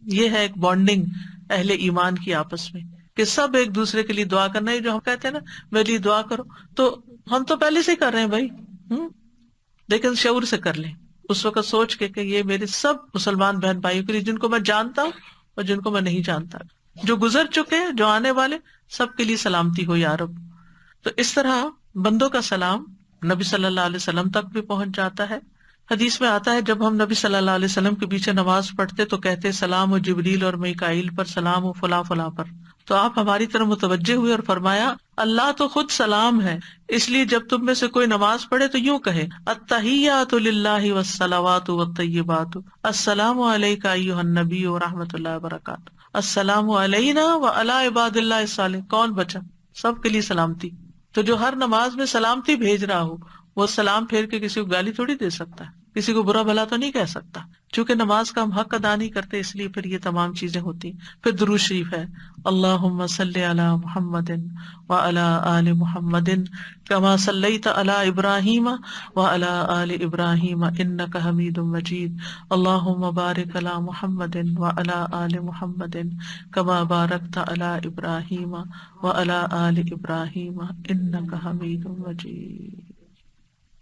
یہ ہے ایک بانڈنگ اہل ایمان کی آپس میں کہ سب ایک دوسرے کے لیے دعا کرنا ہے. جو ہم کہتے ہیں نا میرے لیے دعا کرو، تو ہم تو پہلے سے کر رہے ہیں بھائی، لیکن شعور سے کر لیں اس وقت سوچ کے کہ یہ میرے سب مسلمان بہن بھائیوں کے لیے، جن کو میں جانتا ہوں اور جن کو میں نہیں جانتا، جو گزر چکے جو آنے والے، سب کے لیے سلامتی ہو یا رب. تو اس طرح بندوں کا سلام نبی صلی اللہ علیہ وسلم تک بھی پہنچ جاتا ہے. حدیث میں آتا ہے جب ہم نبی صلی اللہ علیہ وسلم کے پیچھے نماز پڑھتے تو کہتے سلام و جبریل اور میکائیل پر، سلام و فلاں فلاں پر. تو آپ ہماری طرف متوجہ ہوئے اور فرمایا اللہ تو خود سلام ہے، اس لیے جب تم میں سے کوئی نماز پڑھے تو یوں کہے التحیات للہ والصلوات والطیبات السلام علیک ایھا النبی ورحمۃ اللہ وبرکاتہ السلام علینا وعلی عباد اللہ الصالحین. کون بچا؟ سب کے لیے سلامتی. تو جو ہر نماز میں سلامتی بھیج رہا ہو وہ سلام پھیر کے کسی کو گالی تھوڑی دے سکتا ہے، کسی کو برا بھلا تو نہیں کہہ سکتا. چونکہ نماز کا ہم حق ادا نہیں کرتے اس لیے پھر یہ تمام چیزیں ہوتی. پھر درود شریف ہے اللہم صلی علی محمد وعلی آل محمد کما صلیت علی ابراہیم وعلی آل ابراہیم انک حمید مجید اللہم بارک علی محمد وعلی آل محمد کما بارکت علی ابراہیم وعلی آل ابراہیم انک حمید مجید.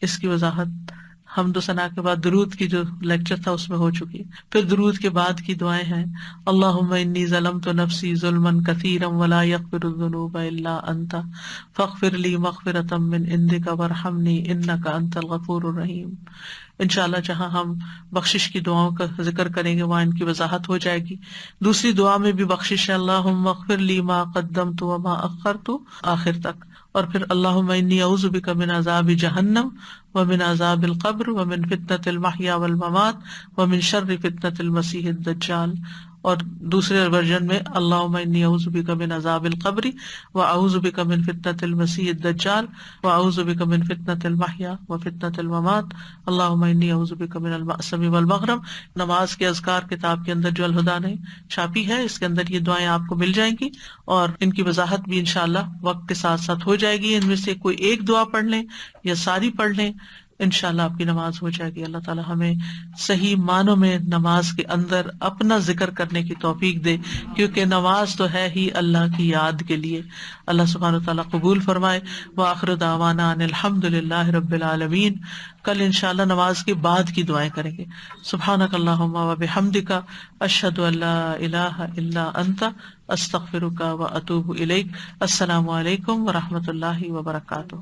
اس کی وضاحت حمد و ثنا کے بعد درود کی جو لیکچر تھا اس میں ہو چکی. پھر درود کے بعد کی دعائیں ہیں اللہم انی ظلمت نفسی ظلما کثیرا ولا یغفر الذنوب الا انت فاغفر لی مغفرۃ من عندک وارحمنی انک انت الغفور الرحیم. انشاءاللہ جہاں ہم بخشش کی دعاؤں کا ذکر کریں گے وہاں ان کی وضاحت ہو جائے گی. دوسری دعا میں بھی بخشش ہے اللہم اغفر لی ما قدمت وما اخرت آخر تک. اور پھر اللہم انی اعوذ بک من عذاب جہنم ومن عذاب القبر ومن فتنة المحیا والممات ومن شر فتنة المسیح الدجال. اور دوسرے ورژن میں اللہم انی اعوذ بک من عذاب القبر واعوذ بک من فتنة المسیح الدجال واعوذ بک من فتنة المحیا وفتنة الممات اللہم انی اعوذ بک من المأثم والمغرم. نماز کے اذکار کتاب کے اندر جو الہدیٰ نے چھاپی ہے اس کے اندر یہ دعائیں آپ کو مل جائیں گی اور ان کی وضاحت بھی انشاءاللہ وقت کے ساتھ ساتھ ہو جائے گی. ان میں سے کوئی ایک دعا پڑھ لیں یا ساری پڑھ لیں انشاءاللہ آپ کی نماز ہو جائے گی. اللہ تعالیٰ ہمیں صحیح معنوں میں نماز کے اندر اپنا ذکر کرنے کی توفیق دے، کیونکہ نماز تو ہے ہی اللہ کی یاد کے لیے. اللہ سبحانہ وتعالیٰ قبول فرمائے. وآخر دعوانا ان الحمد للہ رب العالمین. کل انشاءاللہ نماز کے بعد کی دعائیں کریں گے. سبحانک اللہم وبحمدک اشہد ان لا الہ الا انت استغفرک واتوب الیک. السلام علیکم ورحمۃ اللہ وبرکاتہ.